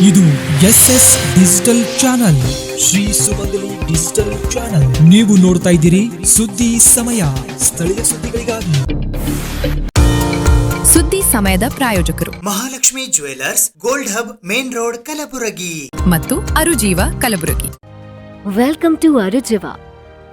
ಇದು SS digital channel, Shri ಸುಮಂಗಲಿ digital channel. ನೀವು ನೋಡ್ತಾ ಇದ್ದೀರಿ ಸುದ್ದಿ ಸಮಯ, ಸ್ಥಳೀಯ ಸುದ್ದಿಗಳಿಗಾಗಿ. ಸುದ್ದಿ ಸಮಯದ ಪ್ರಾಯೋಜಕರು Mahalakshmi jewellers, gold hub, main road, Kalaburagi ಮತ್ತು ಅರುಜೀವ Kalaburagi. Welcome to Arujiva.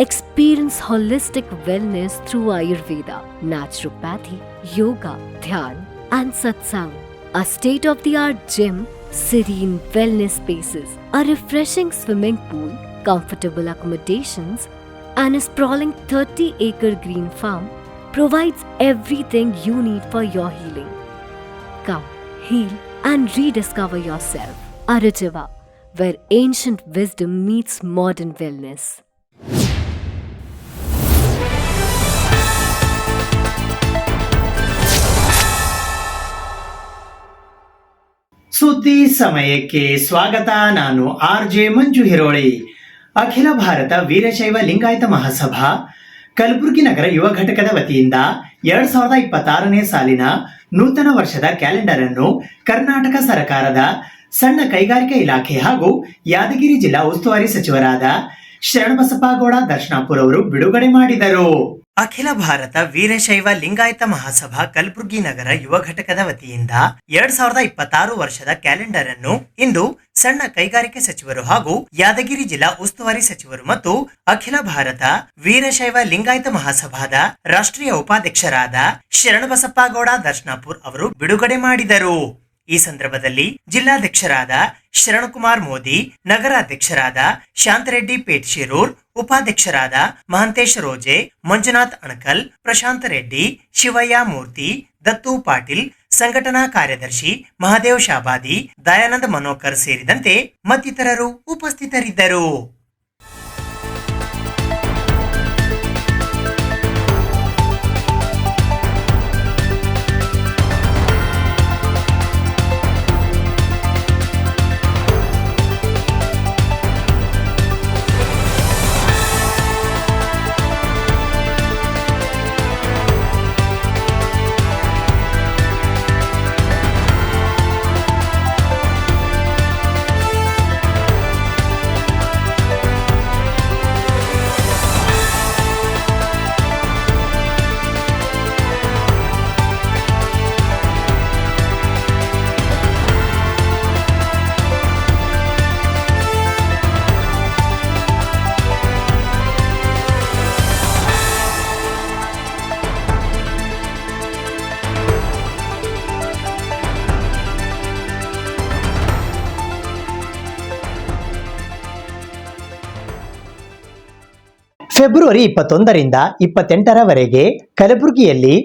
Experience holistic wellness through Ayurveda, naturopathy, yoga, dhyan, and satsang. A state-of-the-art gym, serene wellness spaces, a refreshing swimming pool, comfortable accommodations, and a sprawling 30-acre green farm provides everything you need for your healing. Come, heal, and rediscover yourself. Arujiva, where ancient wisdom meets modern wellness. ಸುದ್ದಿ ಸಮಯಕ್ಕೆ ಸ್ವಾಗತ. ನಾನು RJ ಮಂಜು ಹಿರೋಳಿ. ಅಖಿಲ ಭಾರತ ವೀರಶೈವ ಲಿಂಗಾಯತ ಮಹಾಸಭಾ ಕಲಬುರಗಿ ನಗರ ಯುವ ಘಟಕದ ವತಿಯಿಂದ 2026ನೇ ಸಾಲಿನ ನೂತನ ವರ್ಷದ ಕ್ಯಾಲೆಂಡರ್ ಅನ್ನು ಕರ್ನಾಟಕ ಸರ್ಕಾರದ ಸಣ್ಣ ಕೈಗಾರಿಕಾ ಇಲಾಖೆ ಹಾಗೂ ಯಾದಗಿರಿ ಜಿಲ್ಲಾ ಉಸ್ತುವಾರಿ ಸಚಿವರಾದ ಶರಣಬಸಪ್ಪಗೌಡ ದರ್ಶನಾಪುರ್ ಅವರು ಬಿಡುಗಡೆ ಮಾಡಿದರು. ಅಖಿಲ ಭಾರತ ವೀರಶೈವ ಲಿಂಗಾಯತ ಮಹಾಸಭಾ ಕಲಬುರಗಿ ನಗರ ಯುವ ಘಟಕದ ವತಿಯಿಂದ 2026 ವರ್ಷದ ಕ್ಯಾಲೆಂಡರ್ ಅನ್ನು ಇಂದು ಸಣ್ಣ ಕೈಗಾರಿಕೆ ಸಚಿವರು ಹಾಗೂ ಯಾದಗಿರಿ ಜಿಲ್ಲಾ ಉಸ್ತುವಾರಿ ಸಚಿವರು ಮತ್ತು ಅಖಿಲ ಭಾರತ ವೀರಶೈವ ಲಿಂಗಾಯತ ಮಹಾಸಭಾದ ರಾಷ್ಟ್ರೀಯ ಉಪಾಧ್ಯಕ್ಷರಾದ ಶರಣಬಸಪ್ಪಗೌಡ ದರ್ಶನಾಪುರ್ ಅವರು ಬಿಡುಗಡೆ ಮಾಡಿದರು. ಈ ಸಂದರ್ಭದಲ್ಲಿ ಜಿಲ್ಲಾಧ್ಯಕ್ಷರಾದ ಶರಣಕುಮಾರ್ ಮೋದಿ, ನಗರಾಧ್ಯಕ್ಷರಾದ ಶಾಂತರೆಡ್ಡಿ ಪೇಟ್ಶಿರೂರ್, ಉಪಾಧ್ಯಕ್ಷರಾದ ಮಹಂತೇಶ್ ರೋಜೆ, ಮಂಜುನಾಥ್ ಅಣಕಲ್, ಪ್ರಶಾಂತ್ ರೆಡ್ಡಿ, ಶಿವಯ್ಯ ಮೂರ್ತಿ, ದತ್ತು ಪಾಟೀಲ್, ಸಂಘಟನಾ ಕಾರ್ಯದರ್ಶಿ ಮಹದೇವ್ ಶಾಬಾದಿ, ದಯಾನಂದ್ ಮನೋಕರ್ ಸೇರಿದಂತೆ ಮತ್ತಿತರರು ಉಪಸ್ಥಿತರಿದ್ದರು. ಫೆಬ್ರವರಿ 21ರಿಂದ 28ರವರೆಗೆ ಕಲಬುರಗಿಯಲ್ಲಿ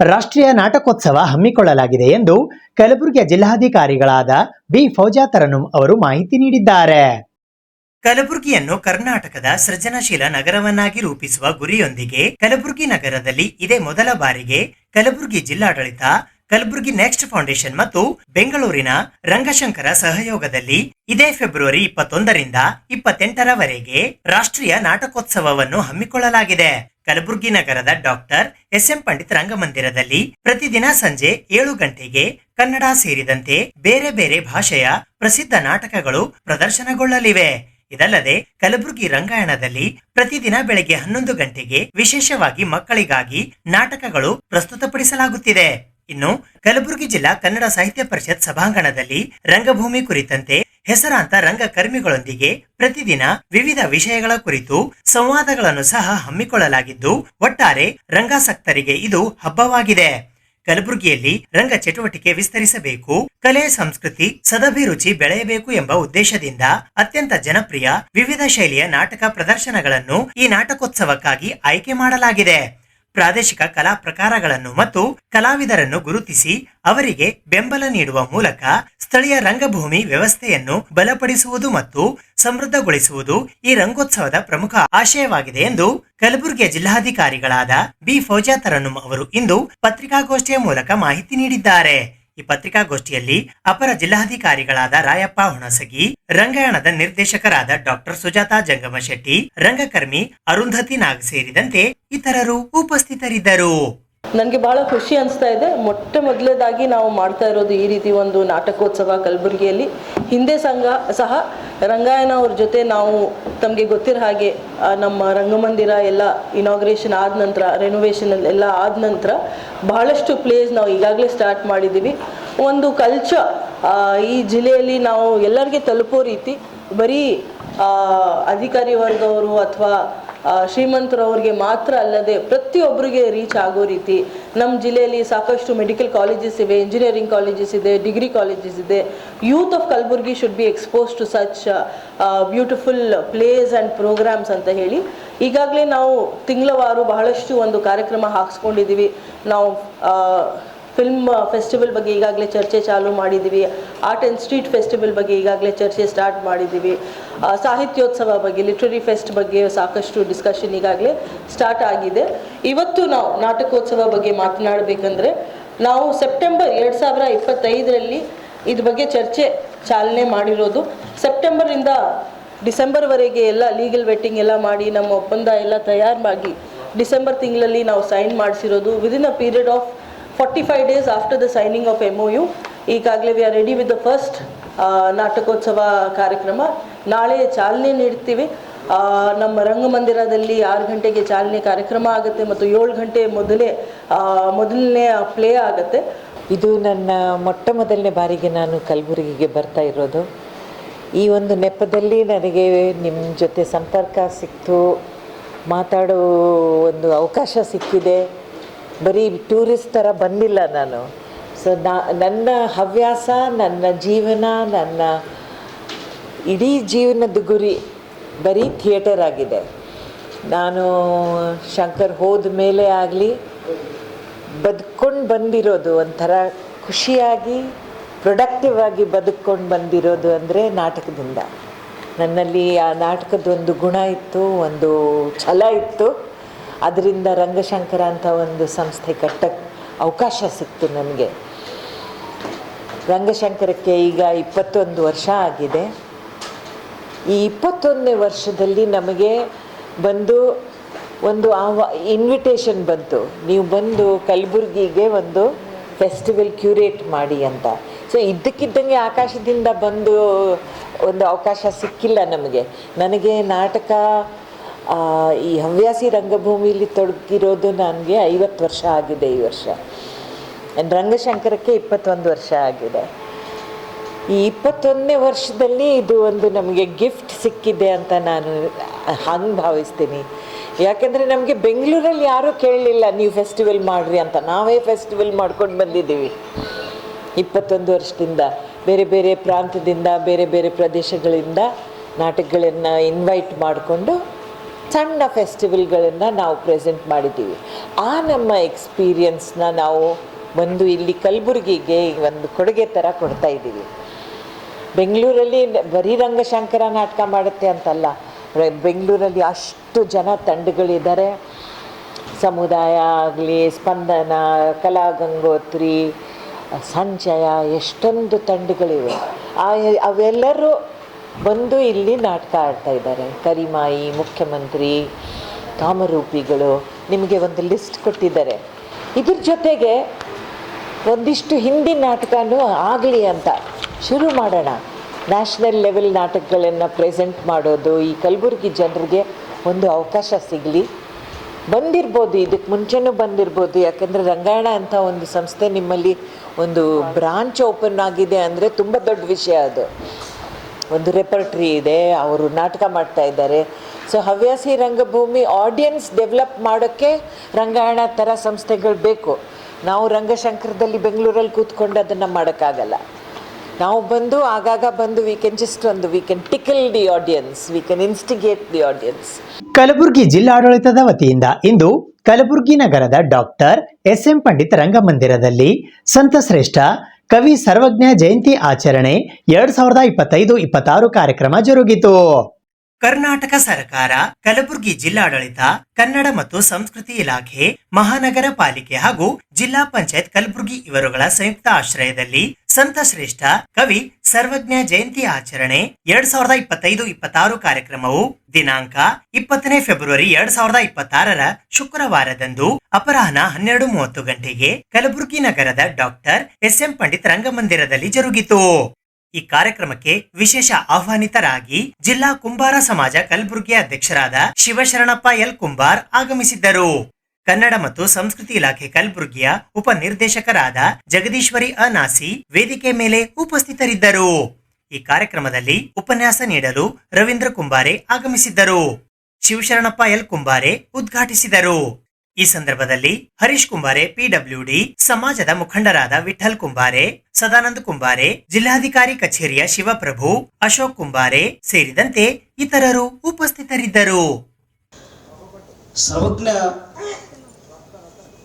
ರಾಷ್ಟ್ರೀಯ ನಾಟಕೋತ್ಸವ ಹಮ್ಮಿಕೊಳ್ಳಲಾಗಿದೆ ಎಂದು ಕಲಬುರಗಿಯ ಜಿಲ್ಲಾಧಿಕಾರಿಗಳಾದ ಬಿ ಫೌಜಾ ತರನ್ನುಮ್ ಅವರು ಮಾಹಿತಿ ನೀಡಿದ್ದಾರೆ. ಕಲಬುರಗಿಯನ್ನು ಕರ್ನಾಟಕದ ಸೃಜನಶೀಲ ನಗರವನ್ನಾಗಿ ರೂಪಿಸುವ ಗುರಿಯೊಂದಿಗೆ ಕಲಬುರಗಿ ನಗರದಲ್ಲಿ ಇದೇ ಮೊದಲ ಬಾರಿಗೆ ಕಲಬುರಗಿ ಜಿಲ್ಲಾಡಳಿತ, ಕಲಬುರಗಿ ನೆಕ್ಸ್ಟ್ ಫೌಂಡೇಶನ್ ಮತ್ತು ಬೆಂಗಳೂರಿನ ರಂಗಶಂಕರ ಸಹಯೋಗದಲ್ಲಿ ಇದೇ ಫೆಬ್ರವರಿ 21ರಿಂದ 28ರವರೆಗೆ ರಾಷ್ಟ್ರೀಯ ನಾಟಕೋತ್ಸವವನ್ನು ಹಮ್ಮಿಕೊಳ್ಳಲಾಗಿದೆ. ಕಲಬುರಗಿ ನಗರದ ಡಾಕ್ಟರ್ SM ಪಂಡಿತ್ ರಂಗಮಂದಿರದಲ್ಲಿ ಪ್ರತಿದಿನ ಸಂಜೆ 7 ಗಂಟೆಗೆ ಕನ್ನಡ ಸೇರಿದಂತೆ ಬೇರೆ ಬೇರೆ ಭಾಷೆಯ ಪ್ರಸಿದ್ಧ ನಾಟಕಗಳು ಪ್ರದರ್ಶನಗೊಳ್ಳಲಿವೆ. ಇದಲ್ಲದೆ ಕಲಬುರಗಿ ರಂಗಾಯಣದಲ್ಲಿ ಪ್ರತಿದಿನ ಬೆಳಗ್ಗೆ 11 ಗಂಟೆಗೆ ವಿಶೇಷವಾಗಿ ಮಕ್ಕಳಿಗಾಗಿ ನಾಟಕಗಳು ಪ್ರಸ್ತುತಪಡಿಸಲಾಗುತ್ತಿದೆ. ಇನ್ನು ಕಲಬುರಗಿ ಜಿಲ್ಲಾ ಕನ್ನಡ ಸಾಹಿತ್ಯ ಪರಿಷತ್ ಸಭಾಂಗಣದಲ್ಲಿ ರಂಗಭೂಮಿ ಕುರಿತಂತೆ ಹೆಸರಾಂತ ರಂಗಕರ್ಮಿಗಳೊಂದಿಗೆ ಪ್ರತಿದಿನ ವಿವಿಧ ವಿಷಯಗಳ ಕುರಿತು ಸಂವಾದಗಳನ್ನು ಸಹ ಹಮ್ಮಿಕೊಳ್ಳಲಾಗಿದ್ದು, ಒಟ್ಟಾರೆ ರಂಗಾಸಕ್ತರಿಗೆ ಇದು ಹಬ್ಬವಾಗಿದೆ. ಕಲಬುರಗಿಯಲ್ಲಿ ರಂಗ ಚಟುವಟಿಕೆ ವಿಸ್ತರಿಸಬೇಕು, ಕಲೆ ಸಂಸ್ಕೃತಿ ಸದಭಿರುಚಿ ಬೆಳೆಯಬೇಕು ಎಂಬ ಉದ್ದೇಶದಿಂದ ಅತ್ಯಂತ ಜನಪ್ರಿಯ ವಿವಿಧ ಶೈಲಿಯ ನಾಟಕ ಪ್ರದರ್ಶನಗಳನ್ನು ಈ ನಾಟಕೋತ್ಸವಕ್ಕಾಗಿ ಆಯ್ಕೆ ಮಾಡಲಾಗಿದೆ. ಪ್ರಾದೇಶಿಕ ಕಲಾ ಪ್ರಕಾರಗಳನ್ನು ಮತ್ತು ಕಲಾವಿದರನ್ನು ಗುರುತಿಸಿ ಅವರಿಗೆ ಬೆಂಬಲ ನೀಡುವ ಮೂಲಕ ಸ್ಥಳೀಯ ರಂಗಭೂಮಿ ವ್ಯವಸ್ಥೆಯನ್ನು ಬಲಪಡಿಸುವುದು ಮತ್ತು ಸಮೃದ್ಧಗೊಳಿಸುವುದು ಈ ರಂಗೋತ್ಸವದ ಪ್ರಮುಖ ಆಶಯವಾಗಿದೆ ಎಂದು ಕಲಬುರಗಿಯ ಜಿಲ್ಲಾಧಿಕಾರಿಗಳಾದ ಬಿ ಫೌಜಾ ತರನ್ನುಮ್ ಅವರು ಇಂದು ಪತ್ರಿಕಾಗೋಷ್ಠಿಯ ಮೂಲಕ ಮಾಹಿತಿ ನೀಡಿದ್ದಾರೆ. ಈ ಪತ್ರಿಕಾಗೋಷ್ಠಿಯಲ್ಲಿ ಅಪರ ಜಿಲ್ಲಾಧಿಕಾರಿಗಳಾದ ರಾಯಪ್ಪ ಹುಣಸಗಿ, ರಂಗಾಯಣದ ನಿರ್ದೇಶಕರಾದ ಡಾಕ್ಟರ್ ಸುಜಾತಾ ಜಂಗಮಶೆಟ್ಟಿ, ರಂಗಕರ್ಮಿ ಅರುಂಧತಿ ನಾಗ್ ಸೇರಿದಂತೆ ಇತರರು ಉಪಸ್ಥಿತರಿದ್ದರು. ನನಗೆ ಬಹಳ ಖುಷಿ ಅನಿಸ್ತಾ ಇದೆ. ಮೊದಲನೇದಾಗಿ ನಾವು ಮಾಡ್ತಾ ಇರೋದು ಈ ರೀತಿ ಒಂದು ನಾಟಕೋತ್ಸವ ಕಲಬುರಗಿಯಲ್ಲಿ. ಹಿಂದೆ ಸಹ ರಂಗಾಯಣ ಅವ್ರ ಜೊತೆ ನಾವು ತಮಗೆ ಗೊತ್ತಿರೋ ಹಾಗೆ ನಮ್ಮ ರಂಗಮಂದಿರ ಎಲ್ಲ ಇನಾಗ್ರೇಷನ್ ಆದ ನಂತರ, ರೆನೋವೇಷನ್ ಎಲ್ಲ ಆದ ನಂತರ ಬಹಳಷ್ಟು ಪ್ಲೇಸ್ ನಾವು ಈಗಾಗಲೇ ಸ್ಟಾರ್ಟ್ ಮಾಡಿದ್ದೀವಿ. ಒಂದು ಕಲ್ಚರ್ ಈ ಜಿಲ್ಲೆಯಲ್ಲಿ ನಾವು ಎಲ್ಲರಿಗೆ ತಲುಪೋ ರೀತಿ, ಬರೀ ಅಧಿಕಾರಿ ವರ್ಗವರು ಅಥವಾ ಶ್ರೀಮಂತರವ್ರಿಗೆ ಮಾತ್ರ ಅಲ್ಲದೆ ಪ್ರತಿಯೊಬ್ಬರಿಗೆ ರೀಚ್ ಆಗೋ ರೀತಿ ನಮ್ಮ ಜಿಲ್ಲೆಯಲ್ಲಿ ಸಾಕಷ್ಟು ಮೆಡಿಕಲ್ ಕಾಲೇಜಸ್ ಇವೆ, ಇಂಜಿನಿಯರಿಂಗ್ ಕಾಲೇಜಸ್ ಇದೆ, ಡಿಗ್ರಿ ಕಾಲೇಜಸ್ ಇದೆ. Youth of Kalaburagi should be exposed to such beautiful place and programs ಅಂತ ಹೇಳಿ ಈಗಾಗಲೇ ನಾವು ತಿಂಗಳವಾರು ಬಹಳಷ್ಟು ಒಂದು ಕಾರ್ಯಕ್ರಮ ಹಾಕ್ಸ್ಕೊಂಡಿದ್ದೀವಿ. ನಾವು ಫಿಲ್ಮ್ ಫೆಸ್ಟಿವಲ್ ಬಗ್ಗೆ ಈಗಾಗಲೇ ಚರ್ಚೆ ಚಾಲೂ ಮಾಡಿದ್ದೀವಿ. ಆರ್ಟ್ ಆ್ಯಂಡ್ ಸ್ಟ್ರೀಟ್ ಫೆಸ್ಟಿವಲ್ ಬಗ್ಗೆ ಈಗಾಗಲೇ ಚರ್ಚೆ ಸ್ಟಾರ್ಟ್ ಮಾಡಿದ್ದೀವಿ. ಸಾಹಿತ್ಯೋತ್ಸವ ಬಗ್ಗೆ, ಲಿಟ್ರರಿ ಫೆಸ್ಟ್ ಬಗ್ಗೆ ಸಾಕಷ್ಟು ಡಿಸ್ಕಷನ್ ಈಗಾಗಲೇ ಸ್ಟಾರ್ಟ್ ಆಗಿದೆ. ಇವತ್ತು ನಾವು ನಾಟಕೋತ್ಸವ ಬಗ್ಗೆ ಮಾತನಾಡಬೇಕಂದ್ರೆ, ನಾವು ಸೆಪ್ಟೆಂಬರ್ 2025ರಲ್ಲಿ ಇದ್ರ ಬಗ್ಗೆ ಚರ್ಚೆ ಚಾಲನೆ ಮಾಡಿರೋದು. ಸೆಪ್ಟೆಂಬರಿಂದ ಡಿಸೆಂಬರ್ವರೆಗೆ ಎಲ್ಲ ಲೀಗಲ್ ವೆಟ್ಟಿಂಗ್ ಎಲ್ಲ ಮಾಡಿ ನಮ್ಮ ಒಪ್ಪಂದ ಎಲ್ಲ ತಯಾರು ಮಾಡಿ ಡಿಸೆಂಬರ್ ತಿಂಗಳಲ್ಲಿ ನಾವು ಸೈನ್ ಮಾಡಿಸಿರೋದು. Within a period of 45 days after the signing of MOU, ಈಗಾಗಲೇ we are ready with the first ನಾಟಕೋತ್ಸವ ಕಾರ್ಯಕ್ರಮ. ನಾಳೆ ಚಾಲನೆ ನೀಡ್ತೀವಿ. ನಮ್ಮ ರಂಗಮಂದಿರದಲ್ಲಿ 6 ಗಂಟೆಗೆ ಚಾಲನೆ ಕಾರ್ಯಕ್ರಮ ಆಗುತ್ತೆ ಮತ್ತು 7 ಗಂಟೆ ಮೊದಲನೇ ಪ್ಲೇ ಆಗುತ್ತೆ. ಇದು ನನ್ನ ಮೊದಲನೇ ಬಾರಿಗೆ ನಾನು ಕಲಬುರಗಿಗೆ ಬರ್ತಾ ಇರೋದು. ಈ ಒಂದು ನೆಪದಲ್ಲಿ ನನಗೆ ನಿಮ್ಮ ಜೊತೆ ಸಂಪರ್ಕ ಸಿಕ್ತು, ಮಾತಾಡೋ ಒಂದು ಅವಕಾಶ ಸಿಕ್ಕಿದೆ. ಬರೀ ಟೂರಿಸ್ಟ್ ಥರ ಬಂದಿಲ್ಲ ನಾನು. ಸೊ ನನ್ನ ಹವ್ಯಾಸ, ನನ್ನ ಜೀವನ, ನನ್ನ ಇಡೀ ಜೀವನದ ಗುರಿ ಬರೀ ಥಿಯೇಟರ್ ಆಗಿದೆ. ನಾನು ಶಂಕರ್ ಹೋದ ಮೇಲೆ ಆಗಲಿ ಬದುಕೊಂಡು ಬಂದಿರೋದು ಒಂಥರ ಖುಷಿಯಾಗಿ, ಪ್ರೊಡಕ್ಟಿವ್ ಆಗಿ ಬದುಕೊಂಡು ಬಂದಿರೋದು ಅಂದರೆ ನಾಟಕದಿಂದ. ನನ್ನಲ್ಲಿ ಆ ನಾಟಕದ ಒಂದು ಗುಣ ಇತ್ತು, ಒಂದು ಛಲ ಇತ್ತು. ಅದರಿಂದ ರಂಗಶಂಕರ ಅಂತ ಒಂದು ಸಂಸ್ಥೆ ಕಟ್ಟಕ್ಕೆ ಅವಕಾಶ ಸಿಕ್ತು ನನಗೆ. ರಂಗಶಂಕರಕ್ಕೆ ಈಗ 21 ವರ್ಷ ಆಗಿದೆ. ಈ 21ನೇ ವರ್ಷದಲ್ಲಿ ನಮಗೆ ಬಂದು ಒಂದು ಇನ್ವಿಟೇಷನ್ ಬಂತು, ನೀವು ಬಂದು ಕಲಬುರ್ಗಿಗೆ ಒಂದು ಫೆಸ್ಟಿವಲ್ ಕ್ಯೂರೇಟ್ ಮಾಡಿ ಅಂತ. ಸೊ ಇದ್ದಕ್ಕಿದ್ದಂಗೆ ಆಕಾಶದಿಂದ ಬಂದು ಒಂದು ಅವಕಾಶ ಸಿಕ್ಕಿಲ್ಲ ನಮಗೆ. ನನಗೆ ನಾಟಕ ಈ ಹವ್ಯಾಸಿ ರಂಗಭೂಮಿಯಲ್ಲಿ ತೊಡಗಿರೋದು ನನಗೆ 50 ವರ್ಷ ಆಗಿದೆ ಈ ವರ್ಷ. ರಂಗಶಂಕರಕ್ಕೆ 21 ವರ್ಷ ಆಗಿದೆ. ಈ 21ನೇ ವರ್ಷದಲ್ಲಿ ಇದು ಒಂದು ನಮಗೆ ಗಿಫ್ಟ್ ಸಿಕ್ಕಿದೆ ಅಂತ ನಾನು ಹಂಗೆ ಭಾವಿಸ್ತೀನಿ. ಯಾಕೆಂದರೆ ನಮಗೆ ಬೆಂಗಳೂರಲ್ಲಿ ಯಾರೂ ಕೇಳಲಿಲ್ಲ ನೀವು ಫೆಸ್ಟಿವಲ್ ಮಾಡಿರಿ ಅಂತ. ನಾವೇ ಫೆಸ್ಟಿವಲ್ ಮಾಡ್ಕೊಂಡು ಬಂದಿದ್ದೀವಿ 21 ವರ್ಷದಿಂದ. ಬೇರೆ ಬೇರೆ ಪ್ರಾಂತ್ಯದಿಂದ, ಬೇರೆ ಬೇರೆ ಪ್ರದೇಶಗಳಿಂದ ನಾಟಕಗಳನ್ನು ಇನ್ವೈಟ್ ಮಾಡಿಕೊಂಡು ಸಣ್ಣ ಫೆಸ್ಟಿವಲ್ಗಳನ್ನು ನಾವು ಪ್ರೆಸೆಂಟ್ ಮಾಡಿದ್ದೀವಿ. ಆ ನಮ್ಮ ಎಕ್ಸ್ಪೀರಿಯನ್ಸ್ನ ನಾವು ಬಂದು ಇಲ್ಲಿ ಕಲಬುರಗಿಗೆ ಒಂದು ಕೊಡುಗೆ ಥರ ಕೊಡ್ತಾಯಿದ್ದೀವಿ. ಬೆಂಗಳೂರಲ್ಲಿ ಬರೀ ರಂಗಶಂಕರ ನಾಟಕ ಮಾಡುತ್ತೆ ಅಂತಲ್ಲ, ಬೆಂಗಳೂರಲ್ಲಿ ಅಷ್ಟು ಜನ ತಂಡಗಳಿದ್ದಾರೆ. ಸಮುದಾಯ ಆಗಲಿ, ಸ್ಪಂದನ, ಕಲಾಗಂಗೋತ್ರಿ, ಸಂಚಯ, ಎಷ್ಟೊಂದು ತಂಡಗಳಿವೆ. ಅವೆಲ್ಲರೂ ಬಂದು ಇಲ್ಲಿ ನಾಟಕ ಆಡ್ತಾ ಇದ್ದಾರೆ. ಕರಿಮಾಯಿ, ಮುಖ್ಯಮಂತ್ರಿ, ಕಾಮರೂಪಿಗಳು, ನಿಮಗೆ ಒಂದು ಲಿಸ್ಟ್ ಕೊಟ್ಟಿದ್ದಾರೆ. ಇದ್ರ ಜೊತೆಗೆ ಒಂದಿಷ್ಟು ಹಿಂದಿ ನಾಟಕನೂ ಆಗಲಿ ಅಂತ ಶುರು ಮಾಡೋಣ. ನ್ಯಾಷನಲ್ ಲೆವೆಲ್ ನಾಟಕಗಳನ್ನು ಪ್ರೆಸೆಂಟ್ ಮಾಡೋದು, ಈ ಕಲಬುರಗಿ ಜನರಿಗೆ ಒಂದು ಅವಕಾಶ ಸಿಗಲಿ. ಬಂದಿರ್ಬೋದು, ಇದಕ್ಕೆ ಮುಂಚೆನೂ ಬಂದಿರ್ಬೋದು. ಯಾಕಂದರೆ ರಂಗಾಯಣ ಅಂತ ಒಂದು ಸಂಸ್ಥೆ ನಿಮ್ಮಲ್ಲಿ ಒಂದು ಬ್ರಾಂಚ್ ಓಪನ್ ಆಗಿದೆ ಅಂದರೆ ತುಂಬ ದೊಡ್ಡ ವಿಷಯ. ಅದು ಒಂದು ರೆಪರ್ಟ್ರಿ ಇದೆ, ಅವರು ನಾಟಕ ಮಾಡ್ತಾ ಇದ್ದಾರೆ. ಸೊ ಹವ್ಯಾಸಿ ರಂಗಭೂಮಿ ಆಡಿಯನ್ಸ್ ಡೆವಲಪ್ ಮಾಡೋಕ್ಕೆ ರಂಗಾಯಣ ಥರ ಸಂಸ್ಥೆಗಳು ಬೇಕು. ನಾವು ರಂಗಶಂಕರದಲ್ಲಿ ಬೆಂಗಳೂರಲ್ಲಿ ಕೂತ್ಕೊಂಡು ಅದನ್ನು ಮಾಡೋಕ್ಕಾಗಲ್ಲ. ನಾವು ಬಂದು ಆಗಾಗ ಬಂದು we can tickle the audience, we can instigate the audience. Kalaburagi ಜಿಲ್ಲಾಡಳಿತದ ವತಿಯಿಂದ ಇಂದು ಕಲಬುರಗಿ ನಗರದ ಡಾಕ್ಟರ್ SM ಪಂಡಿತ್ ರಂಗಮಂದಿರದಲ್ಲಿ ಸಂತಶ್ರೇಷ್ಠ ಕವಿ ಸರ್ವಜ್ಞ ಜಯಂತಿ ಆಚರಣೆ 2025-26 ಕಾರ್ಯಕ್ರಮ ಜರುಗಿತು. ಕರ್ನಾಟಕ ಸರ್ಕಾರ, ಕಲಬುರಗಿ ಜಿಲ್ಲಾಡಳಿತ, ಕನ್ನಡ ಮತ್ತು ಸಂಸ್ಕೃತಿ ಇಲಾಖೆ, ಮಹಾನಗರ ಪಾಲಿಕೆ ಹಾಗೂ ಜಿಲ್ಲಾ ಪಂಚಾಯತ್ ಕಲಬುರಗಿ ಇವರುಗಳ ಸಂಯುಕ್ತ ಆಶ್ರಯದಲ್ಲಿ ಸಂತ ಶ್ರೇಷ್ಠ ಕವಿ ಸರ್ವಜ್ಞ ಜಯಂತಿ ಆಚರಣೆ 2025-26 ಕಾರ್ಯಕ್ರಮವು ದಿನಾಂಕ 20 ಫೆಬ್ರವರಿ 2026 ಶುಕ್ರವಾರದಂದು ಅಪರಾಹ್ನ 12:30 ಗಂಟೆಗೆ ಕಲಬುರಗಿ ನಗರದ ಡಾಕ್ಟರ್ ಎಸ್.ಎಂ. ಪಂಡಿತ್ ರಂಗಮಂದಿರದಲ್ಲಿ ಜರುಗಿತು. ಈ ಕಾರ್ಯಕ್ರಮಕ್ಕೆ ವಿಶೇಷ ಆಹ್ವಾನಿತರಾಗಿ ಜಿಲ್ಲಾ ಕುಂಬಾರ ಸಮಾಜ ಕಲಬುರಗಿ ಅಧ್ಯಕ್ಷರಾದ ಶಿವಶರಣಪ್ಪ ಎಲ್ ಕುಂಬಾರ್ ಆಗಮಿಸಿದ್ದರು. ಕನ್ನಡ ಮತ್ತು ಸಂಸ್ಕೃತಿ ಇಲಾಖೆ ಕಲಬುರಗಿಯ ಉಪನಿರ್ದೇಶಕರಾದ ಜಗದೀಶ್ವರಿ ಅನಾಸಿ ವೇದಿಕೆ ಮೇಲೆ ಉಪಸ್ಥಿತರಿದ್ದರು. ಈ ಕಾರ್ಯಕ್ರಮದಲ್ಲಿ ಉಪನ್ಯಾಸ ನೀಡಲು ರವೀಂದ್ರ ಕುಂಬಾರೆ ಆಗಮಿಸಿದ್ದರು. ಶಿವಶರಣಪ್ಪ ಎಲ್ ಕುಂಬಾರೆ ಉದ್ಘಾಟಿಸಿದರು. ಈ ಸಂದರ್ಭದಲ್ಲಿ ಹರೀಶ್ ಕುಂಬಾರೆ, ಪಿಡಬ್ಲ್ಯೂಡಿ ಸಮಾಜದ ಮುಖಂಡರಾದ ವಿಠಲ್ ಕುಂಬಾರೆ, ಸದಾನಂದ ಕುಂಬಾರೆ, ಜಿಲ್ಲಾಧಿಕಾರಿ ಕಚೇರಿಯ ಶಿವಪ್ರಭು, ಅಶೋಕ್ ಕುಂಬಾರೆ ಸೇರಿದಂತೆ ಇತರರು ಉಪಸ್ಥಿತರಿದ್ದರು. ಸರ್ವಜ್ಞ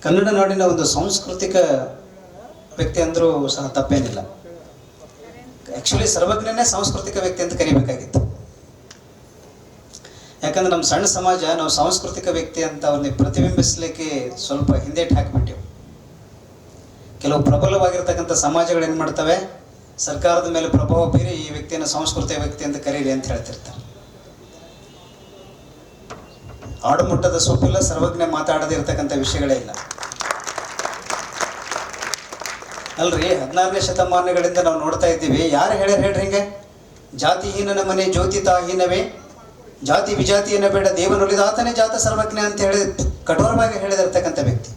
ಕನ್ನಡ ನಾಡಿನ ಒಂದು ಸಾಂಸ್ಕೃತಿಕ ವ್ಯಕ್ತಿ ಅಂದರೂ ಸಹ ತಪ್ಪೇನಿಲ್ಲ. ಆ್ಯಕ್ಚುಲಿ ಸರ್ವಜ್ಞನೇ ಸಾಂಸ್ಕೃತಿಕ ವ್ಯಕ್ತಿ ಅಂತ ಕರಿಬೇಕಾಗಿತ್ತು. ಯಾಕಂದ್ರೆ ನಮ್ಮ ಸಣ್ಣ ಸಮಾಜ ನಾವು ಸಾಂಸ್ಕೃತಿಕ ವ್ಯಕ್ತಿ ಅಂತ ಅವ್ರನ್ನ ಪ್ರತಿಬಿಂಬಿಸಲಿಕ್ಕೆ ಸ್ವಲ್ಪ ಹಿಂದೇಟು ಹಾಕಿಬಿಟ್ಟೆವು. ಕೆಲವು ಪ್ರಬಲವಾಗಿರ್ತಕ್ಕಂಥ ಸಮಾಜಗಳು ಏನು ಮಾಡ್ತವೆ, ಸರ್ಕಾರದ ಮೇಲೆ ಪ್ರಭಾವ ಬೀರಿ ಈ ವ್ಯಕ್ತಿಯನ್ನು ಸಾಂಸ್ಕೃತಿಕ ವ್ಯಕ್ತಿ ಅಂತ ಕರೀರಿ ಅಂತ ಹೇಳ್ತಿರ್ತಾರೆ. ಆಡುಮುಟ್ಟದ ಸೊಪ್ಪಿಲ್ಲ, ಸರ್ವಜ್ಞ ಮಾತಾಡದೇ ಇರತಕ್ಕಂಥ ವಿಷಯಗಳೇ ಇಲ್ಲ ಅಲ್ರಿ. 16ನೇ ಶತಮಾನಗಳಿಂದ ನಾವು ನೋಡ್ತಾ ಇದ್ದೀವಿ. ಯಾರು ಹೇಳ್ರಿ ಹಿಂಗೆ, ಜಾತಿಹೀನನ ಮನೆ ಜ್ಯೋತಿ ತಾಹೀನವೇ, ಜಾತಿ ವಿಜಾತಿಯನ್ನು ಬೇಡ ದೇವನುಳಿದಾತನೇ ಜಾತ ಸರ್ವಜ್ಞ ಅಂತ ಹೇಳಿ ಕಠೋರವಾಗಿ ಹೇಳಿದಿರ್ತಕ್ಕಂಥ ವ್ಯಕ್ತಿ.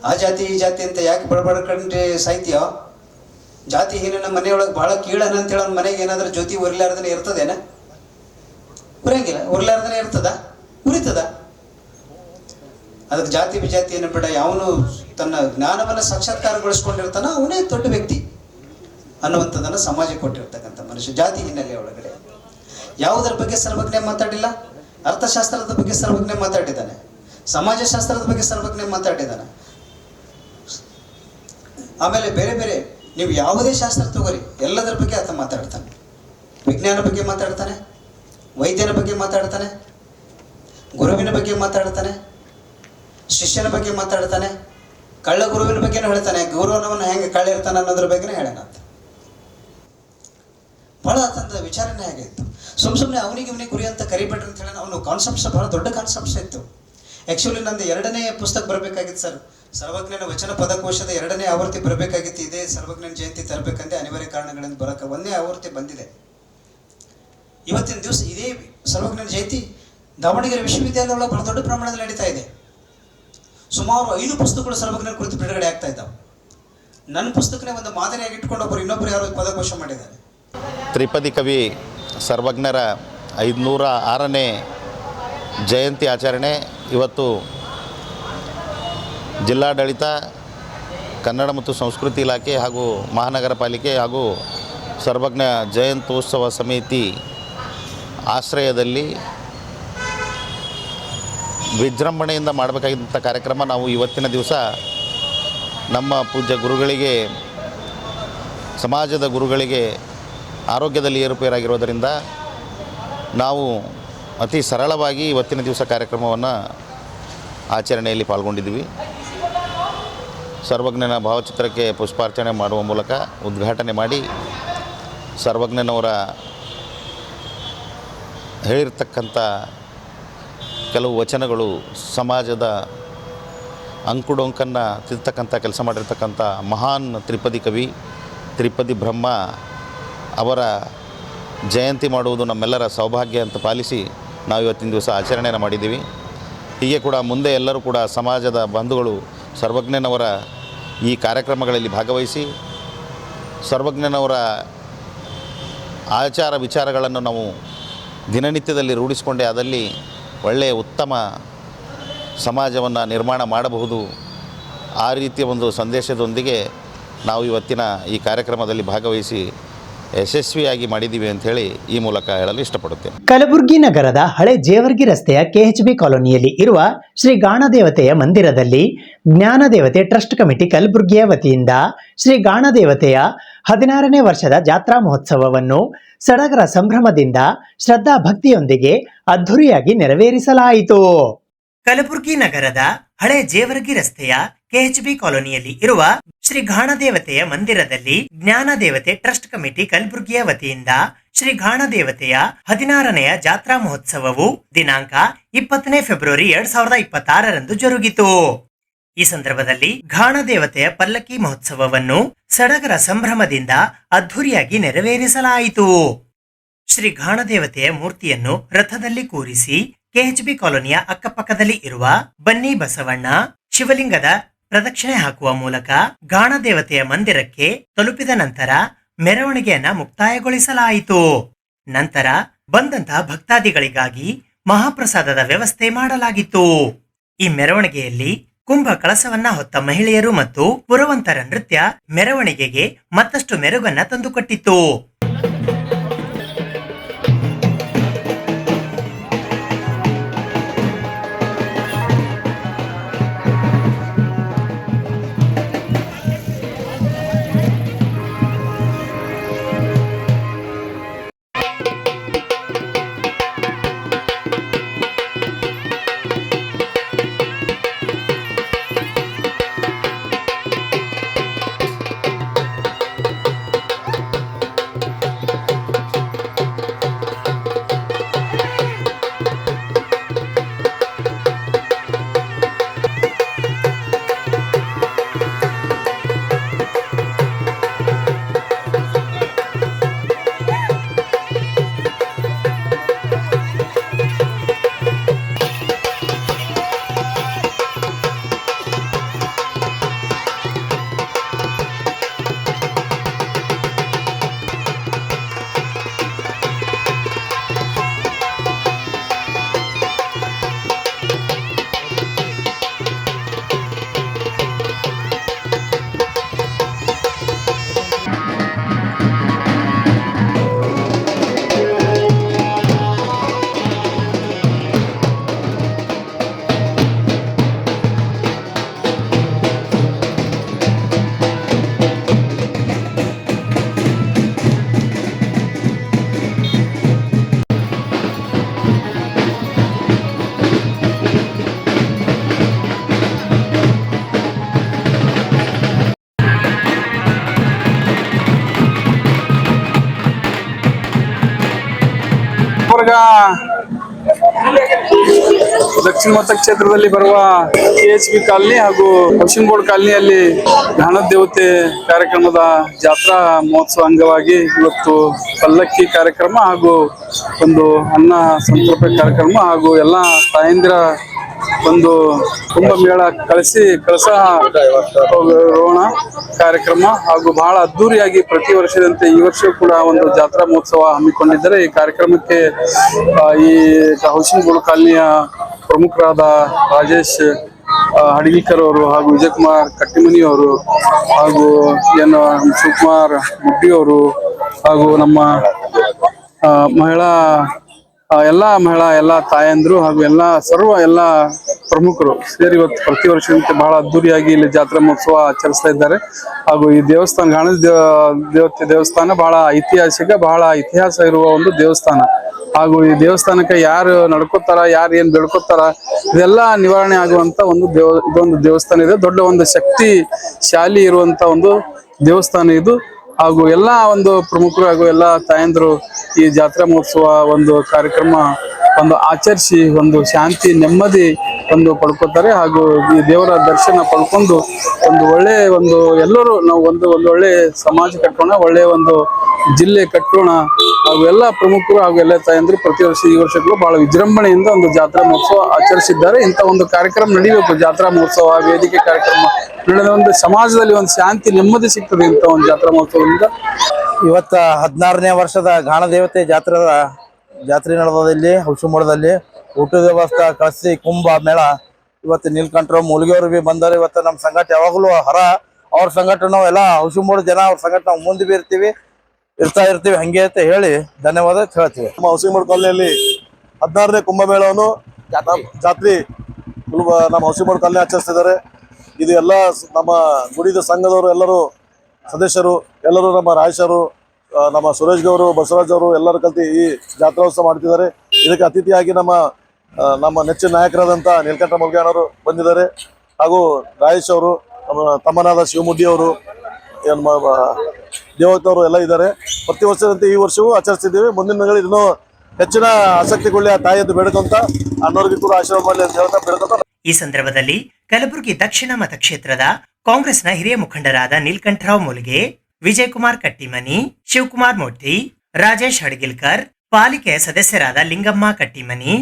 ಆ ಜಾತಿ ಈ ಜಾತಿ ಅಂತ ಯಾಕೆ ಬಡಬಡ್ಕೊಂಡ್ರೆ ಸಾಹಿತ್ಯ? ಜಾತಿಹೀನನ ಮನೆಯೊಳಗೆ ಭಾಳ ಕೀಳನ ಅಂತೇಳಿ ಅವ್ನ ಮನೆಗೆ ಏನಾದರೂ ಜ್ಯೋತಿ ಉರಿಲಾರ್ದನೆ ಇರ್ತದೇನ? ಉರಿಯಂಗಿಲ್ಲ. ಉರಿಲಾರ್ದನೆ ಇರ್ತದ? ಉರಿತದ. ಅದಕ್ಕೆ ಜಾತಿ ವಿಜಾತಿಯನ್ನು ಬೇಡ, ಯಾವನು ತನ್ನ ಜ್ಞಾನವನ್ನು ಸಾಕ್ಷಾತ್ಕಾರಗೊಳಿಸ್ಕೊಂಡಿರ್ತಾನ ಅವನೇ ದೊಡ್ಡ ವ್ಯಕ್ತಿ ಅನ್ನುವಂಥದ್ದನ್ನು ಸಮಾಜಕ್ಕೆ ಕೊಟ್ಟಿರ್ತಕ್ಕಂಥ ಮನುಷ್ಯ. ಜಾತಿ ಹಿನ್ನೆಲೆ ಒಳಗಡೆ ಯಾವುದರ ಬಗ್ಗೆ ಸರ್ವಜ್ಞ ಮಾತಾಡಿಲ್ಲ? ಅರ್ಥಶಾಸ್ತ್ರದ ಬಗ್ಗೆ ಸರ್ವಜ್ಞ ಮಾತಾಡಿದ್ದಾನೆ, ಸಮಾಜಶಾಸ್ತ್ರದ ಬಗ್ಗೆ ಸರ್ವಜ್ಞ ಮಾತಾಡಿದ್ದಾನೆ. ಆಮೇಲೆ ಬೇರೆ ಬೇರೆ ನೀವು ಯಾವುದೇ ಶಾಸ್ತ್ರ ತಗೋರಿ, ಎಲ್ಲದರ ಬಗ್ಗೆ ಆತ ಮಾತಾಡ್ತಾನೆ. ವಿಜ್ಞಾನ ಬಗ್ಗೆ ಮಾತಾಡ್ತಾನೆ, ವೈದ್ಯನ ಬಗ್ಗೆ ಮಾತಾಡ್ತಾನೆ, ಗುರುವಿನ ಬಗ್ಗೆ ಮಾತಾಡ್ತಾನೆ, ಶಿಷ್ಯನ ಬಗ್ಗೆ ಮಾತಾಡ್ತಾನೆ, ಕಳ್ಳ ಗುರುವಿನ ಬಗ್ಗೆನೂ ಹೇಳ್ತಾನೆ. ಗುರುವನವನ್ನ ಹೆಂಗೆ ಕಳ್ಳ ಇರ್ತಾನೆ ಅನ್ನೋದ್ರ ಬಗ್ಗೆನೇ ಹೇಳೋಣ ಅಂತ. ಭಾಳ ಆತಂದ ವಿಚಾರಣೆ ಆಗಿತ್ತು. ಸುಮ್ಮನೆ ಅವನಿಗೆ ಗುರಿ ಅಂತ ಕರಿಬೇಡ್ರಿ ಅಂತ ಹೇಳಿ ಅವನು ಕಾನ್ಸೆಪ್ಟ್ಸ್ ಭಾಳ ದೊಡ್ಡ ಕಾನ್ಸೆಪ್ಟ್ಸ್ ಇತ್ತು. ಆ್ಯಕ್ಚುಲಿ ನಂದು 2ನೇ ಪುಸ್ತಕ ಬರಬೇಕಾಗಿತ್ತು ಸರ್. ಸರ್ವಜ್ಞನ ವಚನ ಪದಕೋಶದ 2ನೇ ಆವೃತ್ತಿ ಬರಬೇಕಾಗಿತ್ತು. ಇದೇ ಸರ್ವಜ್ಞನ ಜಯಂತಿ ತರಬೇಕಂದ್ರೆ ಅನಿವಾರ್ಯ ಕಾರಣಗಳಿಂದ ಬರೋಕ್ಕೆ 1ನೇ ಆವೃತ್ತಿ ಬಂದಿದೆ. ಇವತ್ತಿನ ದಿವಸ ಇದೇ ಸರ್ವಜ್ಞನ ಜಯಂತಿ ದಾವಣಗೆರೆ ವಿಶ್ವವಿದ್ಯಾಲಯದೊಳಗೆ ಬಹಳ ದೊಡ್ಡ ಪ್ರಮಾಣದಲ್ಲಿ ನಡೀತಾ ಇದೆ. ಸುಮಾರು 5 ಪುಸ್ತಕಗಳು ಸರ್ವಜ್ಞನ ಕುರಿತು ಬಿಡುಗಡೆ ಆಗ್ತಾ ಇದ್ದಾವೆ. ನನ್ನ ಪುಸ್ತಕನೇ ಒಂದು ಮಾದರಿಯಾಗಿ ಇಟ್ಕೊಂಡು ಒಬ್ಬರು ಇನ್ನೊಬ್ಬರು ಯಾರು ಪದಕೋಶ ಮಾಡಿದ್ದಾರೆ. ತ್ರಿಪದಿ ಕವಿ ಸರ್ವಜ್ಞರ 506ನೇ ಜಯಂತಿ ಆಚರಣೆ ಇವತ್ತು ಜಿಲ್ಲಾಡಳಿತ, ಕನ್ನಡ ಮತ್ತು ಸಂಸ್ಕೃತಿ ಇಲಾಖೆ ಹಾಗೂ ಮಹಾನಗರ ಪಾಲಿಕೆ ಹಾಗೂ ಸರ್ವಜ್ಞ ಜಯಂತ್ಯೋತ್ಸವ ಸಮಿತಿ ಆಶ್ರಯದಲ್ಲಿ ವಿಜೃಂಭಣೆಯಿಂದ ಮಾಡಬೇಕಾಗಿದ್ದಂಥ ಕಾರ್ಯಕ್ರಮ ನಾವು ಇವತ್ತಿನ ದಿವಸ ನಮ್ಮ ಪೂಜ್ಯ ಗುರುಗಳಿಗೆ, ಸಮಾಜದ ಗುರುಗಳಿಗೆ ಆರೋಗ್ಯದಲ್ಲಿ ಏರುಪೇರಾಗಿರೋದರಿಂದ ನಾವು ಅತಿ ಸರಳವಾಗಿ ಇವತ್ತಿನ ದಿವಸ ಕಾರ್ಯಕ್ರಮವನ್ನು ಆಚರಣೆಯಲ್ಲಿ ಪಾಲ್ಗೊಂಡಿದ್ದೀವಿ. ಸರ್ವಜ್ಞನ ಭಾವಚಿತ್ರಕ್ಕೆ ಪುಷ್ಪಾರ್ಚನೆ ಮಾಡುವ ಮೂಲಕ ಉದ್ಘಾಟನೆ ಮಾಡಿ ಸರ್ವಜ್ಞನವರ ಹೇಳಿರ್ತಕ್ಕಂಥ ಕೆಲವು ವಚನಗಳು ಸಮಾಜದ ಅಂಕುಡೊಂಕನ್ನು ತಿರ್ತಕ್ಕಂಥ ಕೆಲಸ ಮಾಡಿರ್ತಕ್ಕಂಥ ಮಹಾನ್ ತ್ರಿಪದಿ ಕವಿ, ತ್ರಿಪದಿ ಬ್ರಹ್ಮ ಅವರ ಜಯಂತಿ ಮಾಡುವುದು ನಮ್ಮೆಲ್ಲರ ಸೌಭಾಗ್ಯ ಅಂತ ಪಾಲಿಸಿ ನಾವು ಇವತ್ತಿನ ದಿವಸ ಆಚರಣೆಯನ್ನು ಮಾಡಿದ್ದೀವಿ. ಹೀಗೆ ಕೂಡ ಮುಂದೆ ಎಲ್ಲರೂ ಕೂಡ ಸಮಾಜದ ಬಂಧುಗಳು ಸರ್ವಜ್ಞನವರ ಈ ಕಾರ್ಯಕ್ರಮಗಳಲ್ಲಿ ಭಾಗವಹಿಸಿ ಸರ್ವಜ್ಞನವರ ಆಚಾರ ವಿಚಾರಗಳನ್ನು ನಾವು ದಿನನಿತ್ಯದಲ್ಲಿ ರೂಢಿಸಿಕೊಂಡೇ ಆದಲ್ಲಿ ಒಳ್ಳೆಯ ಉತ್ತಮ ಸಮಾಜವನ್ನು ನಿರ್ಮಾಣ ಮಾಡಬಹುದು. ಆ ರೀತಿಯ ಒಂದು ಸಂದೇಶದೊಂದಿಗೆ ನಾವು ಇವತ್ತಿನ ಈ ಕಾರ್ಯಕ್ರಮದಲ್ಲಿ ಭಾಗವಹಿಸಿ ಯಶಸ್ವಿಯಾಗಿ ಮಾಡಿದ್ದೀವಿ ಅಂಥೇಳಿ ಈ ಮೂಲಕ ಹೇಳಲು ಇಷ್ಟಪಡುತ್ತೇನೆ. ಕಲಬುರಗಿ ನಗರದ ಹಳೆ ಜೇವರ್ಗಿ ರಸ್ತೆಯ ಕೆಎಚ್ಬಿ ಕಾಲೋನಿಯಲ್ಲಿ ಇರುವ ಶ್ರೀ ಗಾಣದೇವತೆಯ ಮಂದಿರದಲ್ಲಿ ಜ್ಞಾನದೇವತೆ ಟ್ರಸ್ಟ್ ಕಮಿಟಿ ಕಲಬುರಗಿಯ ವತಿಯಿಂದ ಶ್ರೀ ಗಾಣದೇವತೆಯ 16ನೇ ವರ್ಷದ ಜಾತ್ರಾ ಮಹೋತ್ಸವವನ್ನು ಸಡಗರ ಸಂಭ್ರಮದಿಂದ ಶ್ರದ್ಧಾ ಭಕ್ತಿಯೊಂದಿಗೆ ಅದ್ಧೂರಿಯಾಗಿ ನೆರವೇರಿಸಲಾಯಿತು. ಕಲಬುರಗಿ ನಗರದ ಹಳೆ ಜೇವರ್ಗಿ ರಸ್ತೆಯ ಕೆಎಚ್ಬಿ ಕಾಲೋನಿಯಲ್ಲಿ ಇರುವ ಶ್ರೀ ಗಾಣದೇವತೆಯ ಮಂದಿರದಲ್ಲಿ ಜ್ಞಾನದೇವತೆ ಟ್ರಸ್ಟ್ ಕಮಿಟಿ ಕಲಬುರಗಿಯ ವತಿಯಿಂದ ಶ್ರೀ ಗಾಣದೇವತೆಯ 16ನೆಯ ಜಾತ್ರಾ ಮಹೋತ್ಸವವು ದಿನಾಂಕ 20ನೇ ಫೆಬ್ರವರಿ 2026ರಂದು ಜರುಗಿತು. ಈ ಸಂದರ್ಭದಲ್ಲಿ ಗಾಣದೇವತೆಯ ಪಲ್ಲಕ್ಕಿ ಮಹೋತ್ಸವವನ್ನು ಸಡಗರ ಸಂಭ್ರಮದಿಂದ ಅದ್ಧೂರಿಯಾಗಿ ನೆರವೇರಿಸಲಾಯಿತು. ಶ್ರೀ ಗಾಣದೇವತೆಯ ಮೂರ್ತಿಯನ್ನು ರಥದಲ್ಲಿ ಕೂರಿಸಿ ಕೆಎಚ್ಬಿ ಕಾಲೋನಿಯ ಅಕ್ಕಪಕ್ಕದಲ್ಲಿ ಇರುವ ಬನ್ನಿ ಬಸವಣ್ಣ ಶಿವಲಿಂಗದ ಪ್ರದಕ್ಷಿಣೆ ಹಾಕುವ ಮೂಲಕ ಗಾಣದೇವತೆಯ ಮಂದಿರಕ್ಕೆ ತಲುಪಿದ ನಂತರ ಮೆರವಣಿಗೆಯನ್ನ ಮುಕ್ತಾಯಗೊಳಿಸಲಾಯಿತು. ನಂತರ ಬಂದಂತಹ ಭಕ್ತಾದಿಗಳಿಗಾಗಿ ಮಹಾಪ್ರಸಾದದ ವ್ಯವಸ್ಥೆ ಮಾಡಲಾಗಿತ್ತು. ಈ ಮೆರವಣಿಗೆಯಲ್ಲಿ ಕುಂಭ ಕಳಸವನ್ನ ಹೊತ್ತ ಮಹಿಳೆಯರು ಮತ್ತು ಪುರವಂತರ ನೃತ್ಯ ಮೆರವಣಿಗೆಗೆ ಮತ್ತಷ್ಟು ಮೆರುಗನ್ನ ತಂದುಕೊಟ್ಟಿತ್ತು. ದಕ್ಷಿಣ ಮತಕ್ಷೇತ್ರದಲ್ಲಿ ಬರುವ ಕೆಎಚ್ಬಿ ಕಾಲನಿ ಹಾಗೂ ಹೌಸಿಂಗ್ ಬೋರ್ಡ್ ಕಾಲನಿಯಲ್ಲಿ ಗಾಣದ ದೇವತೆ ಕಾರ್ಯಕ್ರಮದ ಜಾತ್ರಾ ಮಹೋತ್ಸವ ಅಂಗವಾಗಿ ಇವತ್ತು ಪಲ್ಲಕ್ಕಿ ಕಾರ್ಯಕ್ರಮ ಹಾಗೂ ಒಂದು ಅನ್ನ ಸಂತರ್ಪಣೆ ಕಾರ್ಯಕ್ರಮ ಹಾಗೂ ಎಲ್ಲ ತಾಯಂದಿರ ಒಂದು ಕುಂಭಮೇಳ ಕಳಸ ರೋಣ ಕಾರ್ಯಕ್ರಮ ಹಾಗೂ ಬಹಳ ಅದ್ದೂರಿಯಾಗಿ ಪ್ರತಿ ವರ್ಷದಂತೆ ಈ ವರ್ಷ ಕೂಡ ಒಂದು ಜಾತ್ರಾ ಮಹೋತ್ಸವ ಹಮ್ಮಿಕೊಂಡಿದ್ದಾರೆ. ಈ ಕಾರ್ಯಕ್ರಮಕ್ಕೆ ಈ ಹೌಸಿಂಗ್ ಬೋರ್ಡ್ ಕಾಲನಿಯ ಪ್ರಮುಖರಾದ ರಾಜೇಶ್ ಹಡಗಿಕರ್ ಅವರು ಹಾಗೂ ವಿಜಯಕುಮಾರ್ ಕಟ್ಟಿಮನಿಯವರು ಹಾಗೂ ಏನು ಶಿವಕುಮಾರ್ ಮುಡ್ಡಿಯವರು ಹಾಗೂ ನಮ್ಮ ಎಲ್ಲ ತಾಯಂದ್ರು ಹಾಗೂ ಎಲ್ಲ ಪ್ರಮುಖರು ಸೇರಿ ಇವತ್ತು ಪ್ರತಿ ವರ್ಷದಂತೆ ಬಹಳ ಅದ್ದೂರಿಯಾಗಿ ಇಲ್ಲಿ ಜಾತ್ರಾ ಮಹೋತ್ಸವ ಆಚರಿಸ್ತಾ ಇದ್ದಾರೆ. ಹಾಗೂ ಈ ದೇವಸ್ಥಾನ ಗಾಣದ ದೇವತೆ ದೇವಸ್ಥಾನ ಬಹಳ ಐತಿಹಾಸಿಕ, ಬಹಳ ಇತಿಹಾಸ ಇರುವ ಒಂದು ದೇವಸ್ಥಾನ. ಹಾಗೂ ಈ ದೇವಸ್ಥಾನಕ್ಕೆ ಯಾರು ನಡ್ಕೋತಾರ, ಯಾರು ಏನ್ ಬೆಳ್ಕೋತಾರ, ಇದೆಲ್ಲ ನಿವಾರಣೆ ಆಗುವಂತ ಇದೊಂದು ದೇವಸ್ಥಾನ ಇದೆ. ದೊಡ್ಡ ಒಂದು ಶಕ್ತಿ ಶಾಲಿ ಇರುವಂತ ಒಂದು ದೇವಸ್ಥಾನ ಇದು. ಹಾಗೂ ಎಲ್ಲ ಒಂದು ಪ್ರಮುಖರು ಹಾಗೂ ಎಲ್ಲ ತಾಯಂದ್ರು ಈ ಜಾತ್ರಾ ಮಹೋತ್ಸವ ಒಂದು ಕಾರ್ಯಕ್ರಮ ಒಂದು ಆಚರಿಸಿ ಒಂದು ಶಾಂತಿ ನೆಮ್ಮದಿ ಒಂದು ಪಡ್ಕೋತಾರೆ. ಹಾಗೂ ಈ ದೇವರ ದರ್ಶನ ಪಡ್ಕೊಂಡು ಒಂದು ಒಳ್ಳೆ ಎಲ್ಲರೂ ನಾವು ಒಂದು ಒಳ್ಳೆ ಸಮಾಜ ಕಟ್ಟೋಣ, ಒಳ್ಳೆ ಒಂದು ಜಿಲ್ಲೆ ಕಟ್ಟೋಣ. ಹಾಗೂ ಎಲ್ಲ ಪ್ರಮುಖರು ಹಾಗೂ ಎಲ್ಲ ತಾಯಂದ್ರು ಪ್ರತಿ ವರ್ಷ ಈ ವರ್ಷಗಳು ಬಹಳ ವಿಜೃಂಭಣೆಯಿಂದ ಒಂದು ಜಾತ್ರಾ ಮಹೋತ್ಸವ ಆಚರಿಸಿದ್ದಾರೆ. ಇಂಥ ಒಂದು ಕಾರ್ಯಕ್ರಮ ನಡೀಬೇಕು. ಜಾತ್ರಾ ಮಹೋತ್ಸವ ವೇದಿಕೆ ಕಾರ್ಯಕ್ರಮ ನಡೆದ ಒಂದು ಸಮಾಜದಲ್ಲಿ ಒಂದು ಶಾಂತಿ ನೆಮ್ಮದಿ ಸಿಗ್ತದೆ ಇಂಥ ಒಂದು ಜಾತ್ರಾ ಮಹೋತ್ಸವದಿಂದ. ಇವತ್ತ 16ನೇ ವರ್ಷದ ಗಾಣದೇವತೆ ಜಾತ್ರೆ ನಡೆದಲ್ಲಿ ಹೌಸಿಂಬೋಳದಲ್ಲಿ ಊಟದ ವ್ಯವಸ್ಥೆ ಕಳಿಸಿ ಕುಂಭ ಮೇಳ ಇವತ್ತು ನೀಲ್ಕಂಠರು ಮೂಲಿಗೆಯವರು ಬಿ ಬಂದವರು. ಇವತ್ತು ನಮ್ಮ ಸಂಘಟ ಯಾವಾಗಲೂ ಅವ್ರ ಸಂಘಟ ನಾವು ಎಲ್ಲ ಹೌಸಿಂಬೋಳ ಜನ ಅವ್ರ ಸಂಘಟ ನಾವು ಮುಂದೆ ಬೀರ್ತೀವಿ. ಇರ್ತಾ ಇರ್ತೀವಿ ಹಂಗೆ ಅಂತ ಹೇಳಿ ಧನ್ಯವಾದ ಹೇಳ್ತೀವಿ. ನಮ್ಮ ಹೌಸಿಂಗ್ ಬೋರ್ಡ್ ಕಾಲನಿಯಲ್ಲಿ 16ನೇ ಕುಂಭಮೇಳವನ್ನು ಜಾತ್ರೆ ನಮ್ಮ ಹೌಸಿಂಗ್ ಬೋರ್ಡ್ ಕಾಲನಿ ಆಚರಿಸ್ತಿದ್ದಾರೆ. ಇದು ಎಲ್ಲ ನಮ್ಮ ಗುಡಿದ ಸಂಘದವರು ಎಲ್ಲರೂ ಸದಸ್ಯರು ಎಲ್ಲರೂ ನಮ್ಮ ರಾಯೇಶರು ನಮ್ಮ ಸುರೇಶ್ ಗೌರು ಬಸವರಾಜ್ ಅವರು ಎಲ್ಲರೂ ಕಲ್ತು ಈ ಜಾತ್ರೋತ್ಸವ ಮಾಡ್ತಿದ್ದಾರೆ. ಇದಕ್ಕೆ ಅತಿಥಿಯಾಗಿ ನಮ್ಮ ನೆಚ್ಚಿನ ನಾಯಕರಾದಂಥ ನೀಲಕಂಠ ಮುಲ್ಗಾನವರು ಬಂದಿದ್ದಾರೆ. ಹಾಗೂ ರಾಯೇಶ್ ಅವರು ನಮ್ಮ ತಮ್ಮನಾದ ಶಿವಮುಡ್ಡಿ ಅವರು ನಮ್ಮ ದೇವತವರು ಎಲ್ಲ ಇದ್ದಾರೆ. ಪ್ರತಿ ವರ್ಷದಂತೆ ಈ ವರ್ಷವೂ ಆಚರಿಸ್ತಿದ್ದೀವಿ. ಮುಂದಿನ ದಿನಗಳಲ್ಲಿ ಇನ್ನೂ ಹೆಚ್ಚಿನ ಆಸಕ್ತಿಗೊಳ್ಳಿ ಆ ತಾಯಿಯದ್ದು ಬೇಡ್ಕೊಂತ ಅಣ್ಣವ್ರಿಗೆ ಕೂಡ ಆಶೀರ್ವಾದ ಮಾಡಲಿ ಅಂತ ಹೇಳ್ತಾ ಬೇಡ್ಕೊಂತ. ಈ ಸಂದರ್ಭದಲ್ಲಿ ಕಲಬುರಗಿ ದಕ್ಷಿಣ ಮತಕ್ಷೇತ್ರದ ಕಾಂಗ್ರೆಸ್ನ ಹಿರಿಯ ಮುಖಂಡರಾದ ನೀಲಕಂಠರಾವ್ ಮುಲ್ಗೆ, ವಿಜಯಕುಮಾರ್ ಕಟ್ಟಿಮನಿ, ಶಿವಕುಮಾರ್ ಮೂರ್ತಿ, ರಾಜೇಶ್ ಹಡಗಿಲ್ಕರ್, ಪಾಲಿಕೆಯ ಸದಸ್ಯರಾದ ಲಿಂಗಮ್ಮ ಕಟ್ಟಿಮನಿ,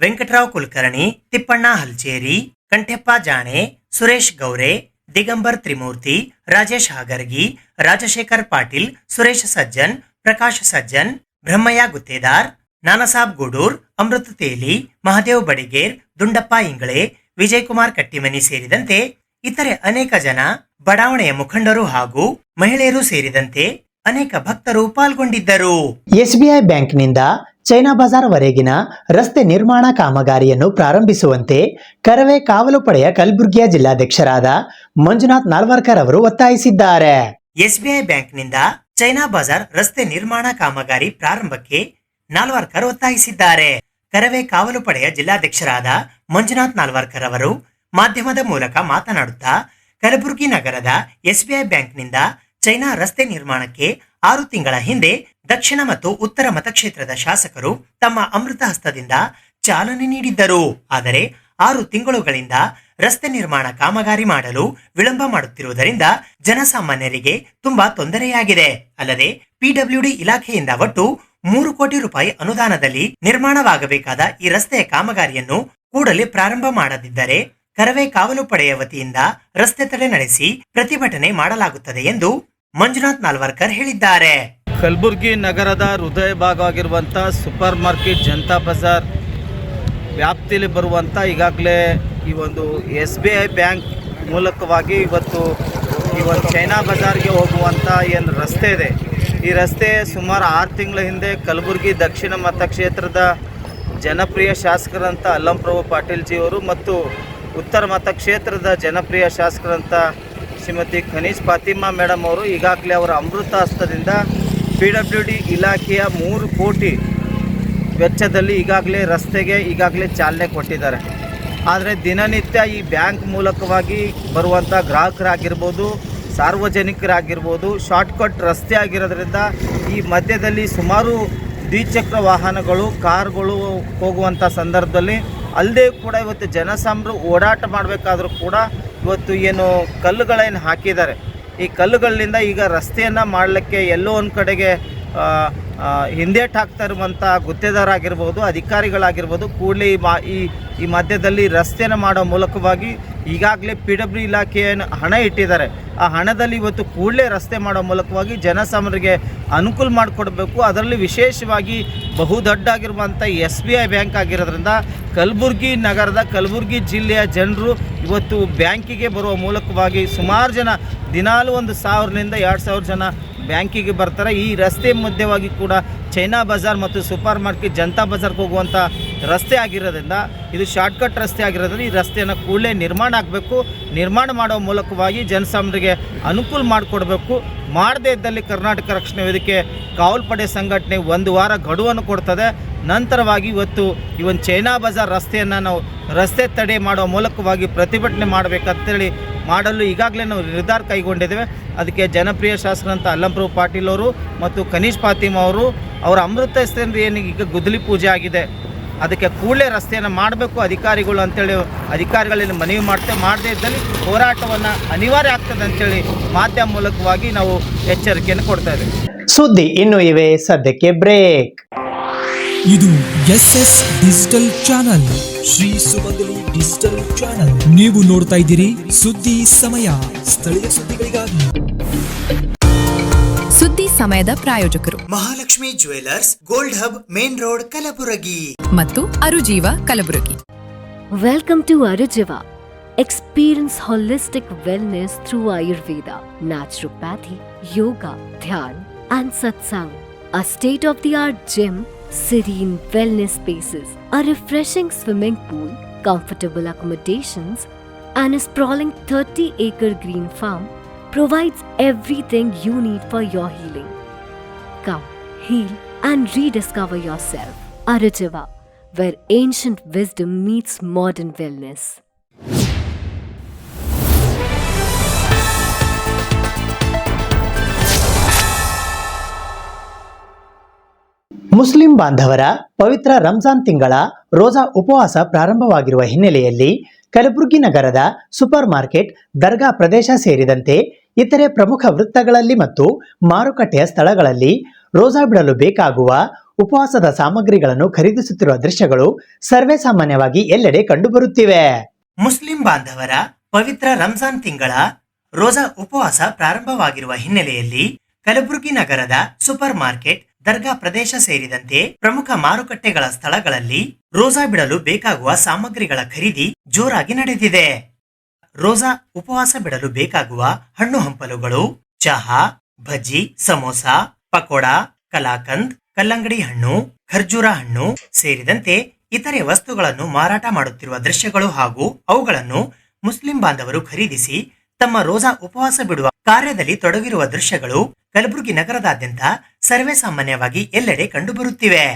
ವೆಂಕಟರಾವ್ ಕುಲಕರ್ಣಿ, ತಿಪ್ಪಣ್ಣ ಹಲ್ಚೇರಿ, ಕಂಠೆಪ್ಪ ಜಾಣೆ, ಸುರೇಶ್ ಗೌರೆ, ದಿಗಂಬರ್ ತ್ರಿಮೂರ್ತಿ, ರಾಜೇಶ್ ಹಾಗರ್ಗಿ, ರಾಜಶೇಖರ್ ಪಾಟೀಲ್, ಸುರೇಶ್ ಸಜ್ಜನ್, ಪ್ರಕಾಶ್ ಸಜ್ಜನ್, ಬ್ರಹ್ಮಯ್ಯ ಗುತ್ತೇದಾರ್, ನಾನಾಸಾಬ್ ಗೂಡೂರ್, ಅಮೃತ ತೇಲಿ, ಮಹದೇವ್ ಬಡಿಗೇರ್, ದುಂಡಪ್ಪ ಇಂಗಳೆ, ವಿಜಯಕುಮಾರ್ ಕಟ್ಟಿಮನಿ ಸೇರಿದಂತೆ ಇತರೆ ಅನೇಕ ಜನ, ಬಡಾವಣೆಯ ಮುಖಂಡರು ಹಾಗೂ ಮಹಿಳೆಯರು ಸೇರಿದಂತೆ ಅನೇಕ ಭಕ್ತರು ಪಾಲ್ಗೊಂಡಿದ್ದರು. ಎಸ್ಬಿಐ ಬ್ಯಾಂಕ್ನಿಂದ ಚೈನಾ ಬಜಾರ್ ವರೆಗಿನ ರಸ್ತೆ ನಿರ್ಮಾಣ ಕಾಮಗಾರಿಯನ್ನು ಪ್ರಾರಂಭಿಸುವಂತೆ ಕರವೇ ಕಾವಲು ಪಡೆಯ ಕಲಬುರಗಿಯ ಜಿಲ್ಲಾಧ್ಯಕ್ಷರಾದ ಮಂಜುನಾಥ್ ನಾಲ್ವರ್ಕರ್ ಅವರು ಒತ್ತಾಯಿಸಿದ್ದಾರೆ. ಎಸ್ಬಿಐ ಬ್ಯಾಂಕ್ನಿಂದ ಚೈನಾ ಬಜಾರ್ ರಸ್ತೆ ನಿರ್ಮಾಣ ಕಾಮಗಾರಿ ಪ್ರಾರಂಭಕ್ಕೆ ನಾಲ್ವರ್ಕರ್ ಒತ್ತಾಯಿಸಿದ್ದಾರೆ. ಕರವೇ ಕಾವಲು ಪಡೆಯ ಜಿಲ್ಲಾಧ್ಯಕ್ಷರಾದ ಮಂಜುನಾಥ್ ನಾಲ್ವರ್ಕರ್ ಅವರು ಮಾಧ್ಯಮದ ಮೂಲಕ ಮಾತನಾಡುತ್ತಾ, ಕಲಬುರಗಿ ನಗರದ ಎಸ್ಬಿಐ ಬ್ಯಾಂಕ್ನಿಂದ ಚೈನಾ ರಸ್ತೆ ನಿರ್ಮಾಣಕ್ಕೆ 6 ತಿಂಗಳ ಹಿಂದೆ ದಕ್ಷಿಣ ಮತ್ತು ಉತ್ತರ ಮತಕ್ಷೇತ್ರದ ಶಾಸಕರು ತಮ್ಮ ಅಮೃತ ಹಸ್ತದಿಂದ ಚಾಲನೆ ನೀಡಿದ್ದರು. ಆದರೆ 6 ತಿಂಗಳುಗಳಿಂದ ರಸ್ತೆ ನಿರ್ಮಾಣ ಕಾಮಗಾರಿ ಮಾಡಲು ವಿಳಂಬ ಮಾಡುತ್ತಿರುವುದರಿಂದ ಜನಸಾಮಾನ್ಯರಿಗೆ ತುಂಬಾ ತೊಂದರೆಯಾಗಿದೆ. ಅಲ್ಲದೆ ಪಿಡಬ್ಲ್ಯೂಡಿ ಇಲಾಖೆಯಿಂದ ಒಟ್ಟು 3 ಕೋಟಿ ರೂಪಾಯಿ ಅನುದಾನದಲ್ಲಿ ನಿರ್ಮಾಣವಾಗಬೇಕಾದ ಈ ರಸ್ತೆಯ ಕಾಮಗಾರಿಯನ್ನು ಕೂಡಲೇ ಪ್ರಾರಂಭ ಮಾಡದಿದ್ದರೆ ಕರವೇ ಕಾವಲು ಪಡೆಯ ವತಿಯಿಂದ ರಸ್ತೆ ತಡೆ ನಡೆಸಿ ಪ್ರತಿಭಟನೆ ಮಾಡಲಾಗುತ್ತದೆ ಎಂದು ಮಂಜುನಾಥ್ ನಾಲ್ವರ್ಕರ್ ಹೇಳಿದ್ದಾರೆ. ಕಲಬುರಗಿ ನಗರದ ಹೃದಯ ಭಾಗವಾಗಿರುವಂಥ ಸೂಪರ್ ಮಾರ್ಕೆಟ್ ಜನತಾ ಬಜಾರ್ ವ್ಯಾಪ್ತಿಯಲ್ಲಿ ಬರುವಂಥ ಈಗಾಗಲೇ ಈ ಒಂದು SBI ಬ್ಯಾಂಕ್ ಮೂಲಕವಾಗಿ ಇವತ್ತು ಈ ಒಂದು ಚೈನಾ ಬಜಾರ್ಗೆ ಹೋಗುವಂಥ ಏನು ರಸ್ತೆ ಇದೆ, ಈ ರಸ್ತೆ ಸುಮಾರು 6 ತಿಂಗಳ ಹಿಂದೆ ಕಲಬುರಗಿ ದಕ್ಷಿಣ ಮತಕ್ಷೇತ್ರದ ಜನಪ್ರಿಯ ಶಾಸಕರಂಥ ಅಲ್ಲಂಪ್ರಭು ಪಾಟೀಲ್ ಜಿಯವರು ಮತ್ತು ಉತ್ತರ ಮತಕ್ಷೇತ್ರದ ಜನಪ್ರಿಯ ಶಾಸಕರಂಥ ಶ್ರೀಮತಿ ಖನೀಜ್ ಫಾತಿಮಾ ಮೇಡಮ್ ಅವರು ಈಗಾಗಲೇ ಅವರ ಅಮೃತ ಹಸ್ತದಿಂದ PWD ಇಲಾಖೆಯ 3 ಕೋಟಿ ವೆಚ್ಚದಲ್ಲಿ ಈಗಾಗಲೇ ರಸ್ತೆಗೆ ಚಾಲನೆ ಕೊಟ್ಟಿದ್ದಾರೆ. ಆದರೆ ದಿನನಿತ್ಯ ಈ ಬ್ಯಾಂಕ್ ಮೂಲಕವಾಗಿ ಬರುವಂಥ ಗ್ರಾಹಕರಾಗಿರ್ಬೋದು, ಸಾರ್ವಜನಿಕರಾಗಿರ್ಬೋದು, ಶಾರ್ಟ್ಕಟ್ ರಸ್ತೆ ಆಗಿರೋದ್ರಿಂದ ಈ ಮಧ್ಯದಲ್ಲಿ ಸುಮಾರು ದ್ವಿಚಕ್ರ ವಾಹನಗಳು, ಕಾರ್ಗಳು ಹೋಗುವಂಥ ಸಂದರ್ಭದಲ್ಲಿ ಅಲ್ಲದೆ ಕೂಡ ಇವತ್ತು ಜನಸಾಮಾನ್ಯರು ಓಡಾಟ ಮಾಡಬೇಕಾದ್ರೂ ಕೂಡ ಇವತ್ತು ಏನು ಕಲ್ಲುಗಳೇನು ಹಾಕಿದ್ದಾರೆ, ಈ ಕಲ್ಲುಗಳಿಂದ ಈಗ ರಸ್ತೆಯನ್ನು ಮಾಡಲಿಕ್ಕೆ ಎಲ್ಲೋ ಒಂದು ಕಡೆಗೆ ಹಿಂದೇಟು ಹಾಕ್ತಾ ಇರುವಂಥ ಗುತ್ತೇದಾರರಾಗಿರ್ಬೋದು, ಅಧಿಕಾರಿಗಳಾಗಿರ್ಬೋದು, ಕೂಡಲೇ ಈ ಮಧ್ಯದಲ್ಲಿ ರಸ್ತೆಯನ್ನು ಮಾಡೋ ಮೂಲಕವಾಗಿ ಈಗಾಗಲೇ PWD ಇಲಾಖೆಯನ್ನು ಹಣ ಇಟ್ಟಿದ್ದಾರೆ. ಆ ಹಣದಲ್ಲಿ ಇವತ್ತು ಕೂಡಲೇ ರಸ್ತೆ ಮಾಡೋ ಮೂಲಕವಾಗಿ ಜನಸಾಮಾನ್ಯರಿಗೆ ಅನುಕೂಲ ಮಾಡಿಕೊಡ್ಬೇಕು. ಅದರಲ್ಲಿ ವಿಶೇಷವಾಗಿ ಬಹುದೊಡ್ಡಾಗಿರುವಂಥ SBI ಬ್ಯಾಂಕ್ ಆಗಿರೋದ್ರಿಂದ ಕಲಬುರಗಿ ನಗರದ, ಕಲಬುರಗಿ ಜಿಲ್ಲೆಯ ಜನರು ಇವತ್ತು ಬ್ಯಾಂಕಿಗೆ ಬರುವ ಮೂಲಕವಾಗಿ ಸುಮಾರು ಜನ ದಿನಾಲೂ 1,000ರಿಂದ 2,000 ಜನ ಬ್ಯಾಂಕಿಗೆ ಬರ್ತಾರೆ. ಈ ರಸ್ತೆ ಮಧ್ಯವಾಗಿ ಕೂಡ ಚೈನಾ ಬಜಾರ್ ಮತ್ತು ಸೂಪರ್ ಮಾರ್ಕೆಟ್ ಜನತಾ ಬಜಾರ್ಗೆ ಹೋಗುವಂಥ ರಸ್ತೆ ಆಗಿರೋದ್ರಿಂದ ಇದು ಶಾರ್ಟ್ಕಟ್ ರಸ್ತೆ ಆಗಿರೋದ್ರಿಂದ ಈ ರಸ್ತೆಯನ್ನು ಕೂಡಲೇ ನಿರ್ಮಾಣ ಆಗಬೇಕು. ನಿರ್ಮಾಣ ಮಾಡೋ ಮೂಲಕವಾಗಿ ಜನಸಾಮಾನ್ಯರಿಗೆ ಅನುಕೂಲ ಮಾಡಿಕೊಡ್ಬೇಕು. ಮಾಡದೇ ಇದ್ದಲ್ಲಿ ಕರ್ನಾಟಕ ರಕ್ಷಣಾ ವೇದಿಕೆ ಕಾವಲು ಪಡೆ ಸಂಘಟನೆ 1 ವಾರ ಗಡುವನ್ನು ಕೊಡ್ತದೆ. ನಂತರವಾಗಿ ಇವತ್ತು ಈ ಒಂದು ಚೈನಾ ಬಜಾರ್ ರಸ್ತೆಯನ್ನು ನಾವು ರಸ್ತೆ ತಡೆ ಮಾಡೋ ಮೂಲಕವಾಗಿ ಪ್ರತಿಭಟನೆ ಮಾಡಬೇಕಂತೇಳಿ ಮಾಡಲು ಈಗಾಗಲೇ ನಾವು ನಿರ್ಧಾರ ಕೈಗೊಂಡಿದ್ದೇವೆ. ಅದಕ್ಕೆ ಜನಪ್ರಿಯ ಶಾಸಕರಂಥ ಅಲ್ಲಂಪ್ರಭು ಪಾಟೀಲ್ ಅವರು ಮತ್ತು ಖನೀಜ್ ಫಾತಿಮಾ ಅವರು ಅವರ ಅಮೃತ ಹಸ್ತದಿಂದ ಏನು ಈಗ ಗುದ್ದಲಿ ಪೂಜೆ ಆಗಿದೆ, ಅದಕ್ಕೆ ಕೂಡಲೇ ರಸ್ತೆಯನ್ನು ಮಾಡಬೇಕು ಅಧಿಕಾರಿಗಳು ಅಂತೇಳಿ ಅಧಿಕಾರಿಗಳಲ್ಲಿ ಮನವಿ ಮಾಡದೇ ಇದ್ದಲ್ಲಿ ಹೋರಾಟವನ್ನು ಅನಿವಾರ್ಯ ಆಗ್ತದೆ ಅಂತೇಳಿ ಮಾಧ್ಯಮ ಮೂಲಕವಾಗಿ ನಾವು ಎಚ್ಚರಿಕೆಯನ್ನು ಕೊಡ್ತಾ ಇದ್ದೇವೆ. ಸುದ್ದಿ ಇನ್ನೂ ಇವೆ, ಸದ್ಯಕ್ಕೆ ಬ್ರೇಕ್. ಇದು SS ಡಿಜಿಟಲ್ ಚಾನಲ್, ಶ್ರೀ ಸುಮಂಗಲಿ ಡಿಜಿಟಲ್ ಚಾನಲ್. ನೀವು ನೋಡ್ತಾ ಇದ್ದೀರಿ ಸುದ್ದಿ ಸಮಯ, ಸ್ಥಳೀಯ ಸುದ್ದಿಗಳಿಗಾಗಿ. ಸುದ್ದಿ ಸಮಯದ ಪ್ರಾಯೋಜಕರು Mahalakshmi jewellers, gold hub, main road, Kalaburagi ಮತ್ತು ಅರುಜೀವ Kalaburagi. Welcome to Arujiva. Experience holistic wellness through Ayurveda, naturopathy, yoga, dhyan and satsang. A state-of-the-art gym, serene wellness spaces, a refreshing swimming pool, comfortable accommodations, and a sprawling 30-acre green farm provides everything you need for your healing. Come, heal and rediscover yourself. Arajiva, where ancient wisdom meets modern wellness. Muslim ಬಾಂಧವರ ಪವಿತ್ರ ರಂಜಾನ್ ತಿಂಗಳ ರೋಜಾ ಉಪವಾಸ ಪ್ರಾರಂಭವಾಗಿರುವ ಹಿನ್ನೆಲೆಯಲ್ಲಿ ಕಲಬುರಗಿ ನಗರದ super market, ದರ್ಗಾ ಪ್ರದೇಶ ಸೇರಿದಂತೆ ಇತರೆ ಪ್ರಮುಖ ವೃತ್ತಗಳಲ್ಲಿ ಮತ್ತು ಮಾರುಕಟ್ಟೆಯ ಸ್ಥಳಗಳಲ್ಲಿ ರೋಜಾ ಬಿಡಲು ಬೇಕಾಗುವ ಉಪವಾಸದ ಸಾಮಗ್ರಿಗಳನ್ನು ಖರೀದಿಸುತ್ತಿರುವ ದೃಶ್ಯಗಳು ಸರ್ವೇ ಸಾಮಾನ್ಯವಾಗಿ ಎಲ್ಲೆಡೆ ಕಂಡುಬರುತ್ತಿವೆ. ಮುಸ್ಲಿಂ ಬಾಂಧವರ ಪವಿತ್ರ ರಂಜಾನ್ ತಿಂಗಳ ರೋಜಾ ಉಪವಾಸ ಪ್ರಾರಂಭವಾಗಿರುವ ಹಿನ್ನೆಲೆಯಲ್ಲಿ ಕಲಬುರಗಿ ನಗರದ ಸೂಪರ್ ಮಾರ್ಕೆಟ್, ದರ್ಗಾ ಪ್ರದೇಶ ಸೇರಿದಂತೆ ಪ್ರಮುಖ ಮಾರುಕಟ್ಟೆಗಳ ಸ್ಥಳಗಳಲ್ಲಿ ರೋಜಾ ಬಿಡಲು ಬೇಕಾಗುವ ಸಾಮಗ್ರಿಗಳ ಖರೀದಿ ಜೋರಾಗಿ ನಡೆದಿದೆ. ರೋಜಾ ಉಪವಾಸ ಬಿಡಲು ಬೇಕಾಗುವ ಹಣ್ಣು ಹಂಪಲುಗಳು, ಚಹಾ, ಭಜ್ಜಿ, ಸಮೋಸ, ಪಕೋಡಾ, ಕಲಾಕಂದ್, ಕಲ್ಲಂಗಡಿ ಹಣ್ಣು, ಖರ್ಜೂರ ಹಣ್ಣು ಸೇರಿದಂತೆ ಇತರೆ ವಸ್ತುಗಳನ್ನು ಮಾರಾಟ ಮಾಡುತ್ತಿರುವ ದೃಶ್ಯಗಳು ಹಾಗೂ ಅವುಗಳನ್ನು ಮುಸ್ಲಿಂ ಬಾಂಧವರು ಖರೀದಿಸಿ ತಮ್ಮ ರೋಜಾ ಉಪವಾಸ ಬಿಡುವ ಕಾರ್ಯದಲ್ಲಿ ತೊಡಗಿರುವ ದೃಶ್ಯಗಳು ಕಲಬುರಗಿ ನಗರದಾದ್ಯಂತ ಸರ್ವೇ ಸಾಮಾನ್ಯವಾಗಿ ಎಲ್ಲೆಡೆ ಕಂಡುಬರುತ್ತಿವೆ.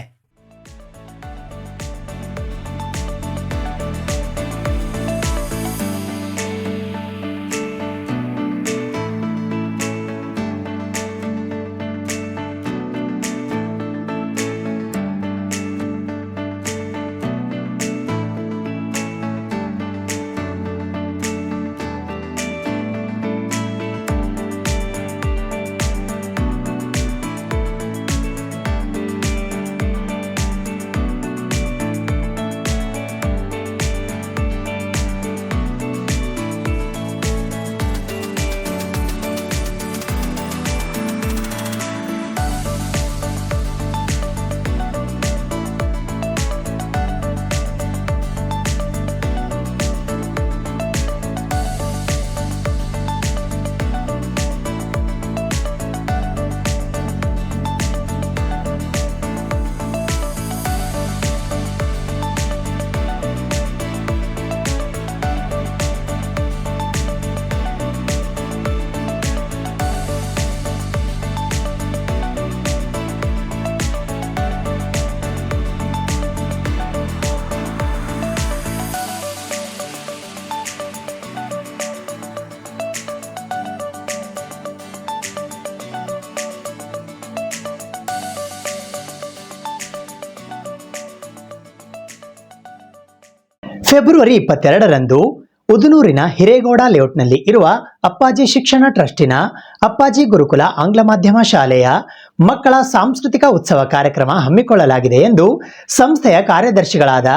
ಫೆಬ್ರವರಿ 22ರಂದು ಉದನೂರಿನ ಹಿರೇಗೌಡ ಲೇಔಟ್ನಲ್ಲಿ ಇರುವ ಅಪ್ಪಾಜಿ ಶಿಕ್ಷಣ ಟ್ರಸ್ಟಿನ ಅಪ್ಪಾಜಿ ಗುರುಕುಲ ಆಂಗ್ಲ ಮಾಧ್ಯಮ ಶಾಲೆಯ ಮಕ್ಕಳ ಸಾಂಸ್ಕೃತಿಕ ಉತ್ಸವ ಕಾರ್ಯಕ್ರಮ ಹಮ್ಮಿಕೊಳ್ಳಲಾಗಿದೆ ಎಂದು ಸಂಸ್ಥೆಯ ಕಾರ್ಯದರ್ಶಿಗಳಾದ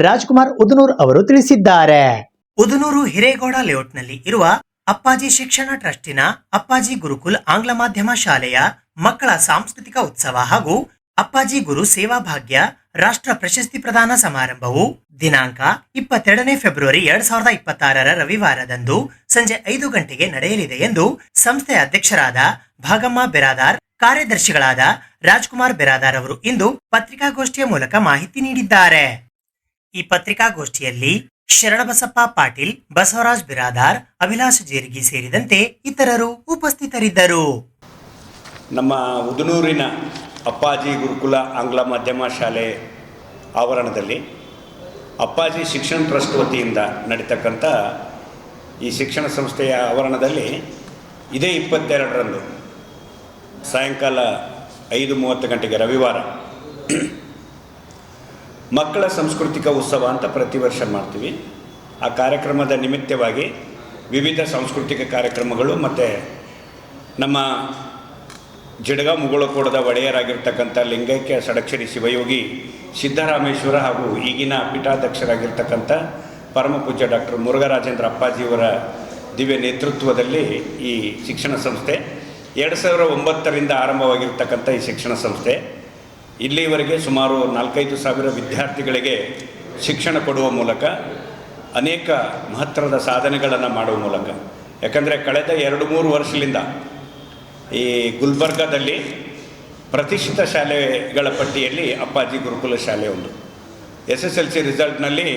ರಾಜ್ಕುಮಾರ್ ಉದನೂರ್ ಅವರು ತಿಳಿಸಿದ್ದಾರೆ. ಉದನೂರು ಹಿರೇಗೌಡ ಲೇಔಟ್ನಲ್ಲಿ ಇರುವ ಅಪ್ಪಾಜಿ ಶಿಕ್ಷಣ ಟ್ರಸ್ಟಿನ ಅಪ್ಪಾಜಿ ಗುರುಕುಲ್ ಆಂಗ್ಲ ಮಾಧ್ಯಮ ಶಾಲೆಯ ಮಕ್ಕಳ ಸಾಂಸ್ಕೃತಿಕ ಉತ್ಸವ ಹಾಗೂ ಅಪ್ಪಾಜಿ ಗುರು ಸೇವಾ ಭಾಗ್ಯ ರಾಷ್ಟ್ರ ಪ್ರಶಸ್ತಿ ಪ್ರದಾನ ಸಮಾರಂಭವು ದಿನಾಂಕ 22ನೇ ಫೆಬ್ರವರಿ 2026 ರವಿವಾರದಂದು ಸಂಜೆ 5 ಗಂಟೆಗೆ ನಡೆಯಲಿದೆ ಎಂದು ಸಂಸ್ಥೆಯ ಅಧ್ಯಕ್ಷರಾದ ಭಾಗಮ್ಮ ಬೆರಾದಾರ್, ಕಾರ್ಯದರ್ಶಿಗಳಾದ ರಾಜ್ಕುಮಾರ್ ಬೆರಾದಾರ್ ಅವರು ಇಂದು ಪತ್ರಿಕಾಗೋಷ್ಠಿಯ ಮೂಲಕ ಮಾಹಿತಿ ನೀಡಿದ್ದಾರೆ. ಈ ಪತ್ರಿಕಾಗೋಷ್ಠಿಯಲ್ಲಿ ಶರಣಬಸಪ್ಪ ಪಾಟೀಲ್, ಬಸವರಾಜ್ ಬಿರಾದಾರ್, ಅಭಿಲಾಷ್ ಜೇರ್ಗಿ ಸೇರಿದಂತೆ ಇತರರು ಉಪಸ್ಥಿತರಿದ್ದರು. ನಮ್ಮ ಉದನೂರಿನ ಅಪ್ಪಾಜಿ ಗುರುಕುಲ ಆಂಗ್ಲ ಮಾಧ್ಯಮ ಶಾಲೆ ಆವರಣದಲ್ಲಿ ಅಪ್ಪಾಜಿ ಶಿಕ್ಷಣ ಟ್ರಸ್ಟ್ ವತಿಯಿಂದ ನಡೀತಕ್ಕಂಥ ಈ ಶಿಕ್ಷಣ ಸಂಸ್ಥೆಯ ಆವರಣದಲ್ಲಿ ಇದೇ 22ರಂದು ಸಾಯಂಕಾಲ 5:30 ಗಂಟೆಗೆ ರವಿವಾರ ಮಕ್ಕಳ ಸಾಂಸ್ಕೃತಿಕ ಉತ್ಸವ ಅಂತ ಪ್ರತಿ ವರ್ಷ ಮಾಡ್ತೀವಿ. ಆ ಕಾರ್ಯಕ್ರಮದ ನಿಮಿತ್ತವಾಗಿ ವಿವಿಧ ಸಾಂಸ್ಕೃತಿಕ ಕಾರ್ಯಕ್ರಮಗಳು ಮತ್ತು ನಮ್ಮ ಜಡಗಾಂವ್ ಮುಗಳಕೋಡದ ಒಡೆಯರಾಗಿರ್ತಕ್ಕಂಥ ಲಿಂಗೈಕ್ಯ ಷಡಕ್ಷರಿ ಶಿವಯೋಗಿ ಸಿದ್ದರಾಮೇಶ್ವರ ಹಾಗೂ ಈಗಿನ ಪೀಠಾಧ್ಯಕ್ಷರಾಗಿರ್ತಕ್ಕಂಥ ಪರಮ ಪೂಜ್ಯ ಡಾಕ್ಟರ್ ಮುರುಘರಾಜೇಂದ್ರ ಅಪ್ಪಾಜಿಯವರ ದಿವ್ಯ ನೇತೃತ್ವದಲ್ಲಿ ಈ ಶಿಕ್ಷಣ ಸಂಸ್ಥೆ 2009ರಿಂದ ಆರಂಭವಾಗಿರ್ತಕ್ಕಂಥ ಈ ಶಿಕ್ಷಣ ಸಂಸ್ಥೆ ಇಲ್ಲಿವರೆಗೆ ಸುಮಾರು 4-5 ಸಾವಿರ ವಿದ್ಯಾರ್ಥಿಗಳಿಗೆ ಶಿಕ್ಷಣ ಕೊಡುವ ಮೂಲಕ ಅನೇಕ ಮಹತ್ತರದ ಸಾಧನೆಗಳನ್ನು ಮಾಡುವ ಮೂಲಕ, ಯಾಕಂದರೆ ಕಳೆದ 2-3 ವರ್ಷದಿಂದ ಈ ಗುಲ್ಬರ್ಗಾದಲ್ಲಿ ಪ್ರತಿಷ್ಠಿತ ಶಾಲೆಗಳ ಪಟ್ಟಿಯಲ್ಲಿ ಅಪ್ಪಾಜಿ ಗುರುಕುಲ ಶಾಲೆ ಒಂದು. SSLC ರಿಸಲ್ಟ್ನಲ್ಲಿ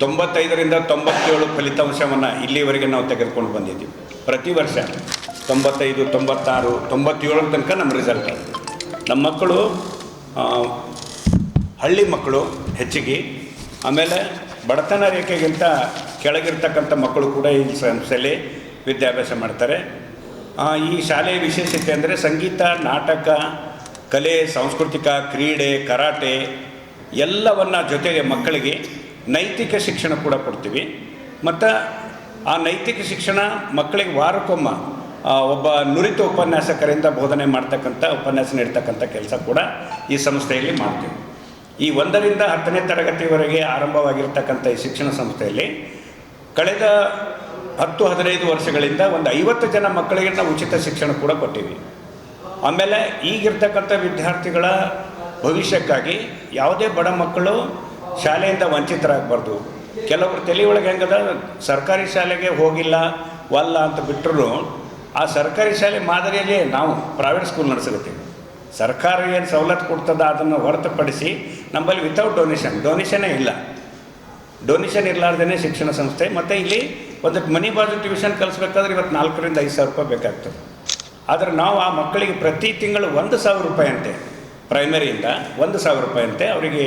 95ರಿಂದ 97 ಫಲಿತಾಂಶವನ್ನು ಇಲ್ಲಿವರೆಗೆ ನಾವು ತೆಗೆದುಕೊಂಡು ಬಂದಿದ್ದೀವಿ. ಪ್ರತಿ ವರ್ಷ 95, 96, 97 ತನಕ ನಮ್ಮ ರಿಸಲ್ಟ್. ನಮ್ಮ ಮಕ್ಕಳು ಹಳ್ಳಿ ಮಕ್ಕಳು ಹೆಚ್ಚಿಗೆ, ಆಮೇಲೆ ಬಡತನ ರೇಖೆಗಿಂತ ಕೆಳಗಿರ್ತಕ್ಕಂಥ ಮಕ್ಕಳು ಕೂಡ ಈ ಸಂಸ್ಥೆಯಲ್ಲಿ ವಿದ್ಯಾಭ್ಯಾಸ ಮಾಡ್ತಾರೆ. ಈ ಶಾಲೆಯ ವಿಶೇಷತೆ ಅಂದರೆ ಸಂಗೀತ, ನಾಟಕ, ಕಲೆ, ಸಾಂಸ್ಕೃತಿಕ, ಕ್ರೀಡೆ, ಕರಾಟೆ ಎಲ್ಲವನ್ನು ಜೊತೆಗೆ ಮಕ್ಕಳಿಗೆ ನೈತಿಕ ಶಿಕ್ಷಣ ಕೂಡ ಕೊಡ್ತೀವಿ. ಮತ್ತು ಆ ನೈತಿಕ ಶಿಕ್ಷಣ ಮಕ್ಕಳಿಗೆ ವಾರಕ್ಕೊಮ್ಮ ಒಬ್ಬ ನುರಿತ ಉಪನ್ಯಾಸಕರಿಂದ ಬೋಧನೆ ಮಾಡ್ತಕ್ಕಂಥ ಉಪನ್ಯಾಸ ನೀಡ್ತಕ್ಕಂಥ ಕೆಲಸ ಕೂಡ ಈ ಸಂಸ್ಥೆಯಲ್ಲಿ ಮಾಡ್ತೀವಿ. ಈ 1ರಿಂದ 10ನೇ ತರಗತಿವರೆಗೆ ಆರಂಭವಾಗಿರ್ತಕ್ಕಂಥ ಈ ಶಿಕ್ಷಣ ಸಂಸ್ಥೆಯಲ್ಲಿ ಕಳೆದ 10-15 ವರ್ಷಗಳಿಂದ ಒಂದು 50 ಜನ ಮಕ್ಕಳಿಗೆ ನಾವು ಉಚಿತ ಶಿಕ್ಷಣ ಕೂಡ ಕೊಟ್ಟಿವಿ. ಆಮೇಲೆ ಈಗಿರ್ತಕ್ಕಂಥ ವಿದ್ಯಾರ್ಥಿಗಳ ಭವಿಷ್ಯಕ್ಕಾಗಿ ಯಾವುದೇ ಬಡ ಮಕ್ಕಳು ಶಾಲೆಯಿಂದ ವಂಚಿತರಾಗಬಾರ್ದು. ಕೆಲವರು ತಲೆಯೊಳಗೆ ಹೆಂಗದ, ಸರ್ಕಾರಿ ಶಾಲೆಗೆ ಹೋಗಿಲ್ಲ ವಲ್ಲ ಅಂತ ಬಿಟ್ಟರು ಆ ಸರ್ಕಾರಿ ಶಾಲೆ ಮಾದರಿಯಲ್ಲಿ ನಾವು ಪ್ರೈವೇಟ್ ಸ್ಕೂಲ್ ನಡೆಸಕತ್ತೀವಿ. ಸರ್ಕಾರ ಏನು ಸವಲತ್ತು ಕೊಡ್ತದ ಅದನ್ನು ಹೊರತುಪಡಿಸಿ ನಮ್ಮಲ್ಲಿ ವಿತೌಟ್ ಡೊನೇಷನ್ನೇ ಇಲ್ಲ. ಡೊನೇಷನ್ ಇರಲಾರ್ದೇ ಶಿಕ್ಷಣ ಸಂಸ್ಥೆ. ಮತ್ತು ಇಲ್ಲಿ ಒಂದು ಮನಿ ಬಾಜು ಟ್ಯೂಷನ್ ಕಲಿಸ್ಬೇಕಾದ್ರೆ ಇವತ್ತು 4ರಿಂದ 5 ಸಾವಿರ ರೂಪಾಯಿ ಬೇಕಾಗ್ತದೆ. ಆದರೆ ನಾವು ಆ ಮಕ್ಕಳಿಗೆ ಪ್ರತಿ ತಿಂಗಳು 1,000 ರೂಪಾಯಿ ಅಂತೆ, ಪ್ರೈಮರಿಯಿಂದ 1,000 ರೂಪಾಯಿ ಅಂತೆ ಅವರಿಗೆ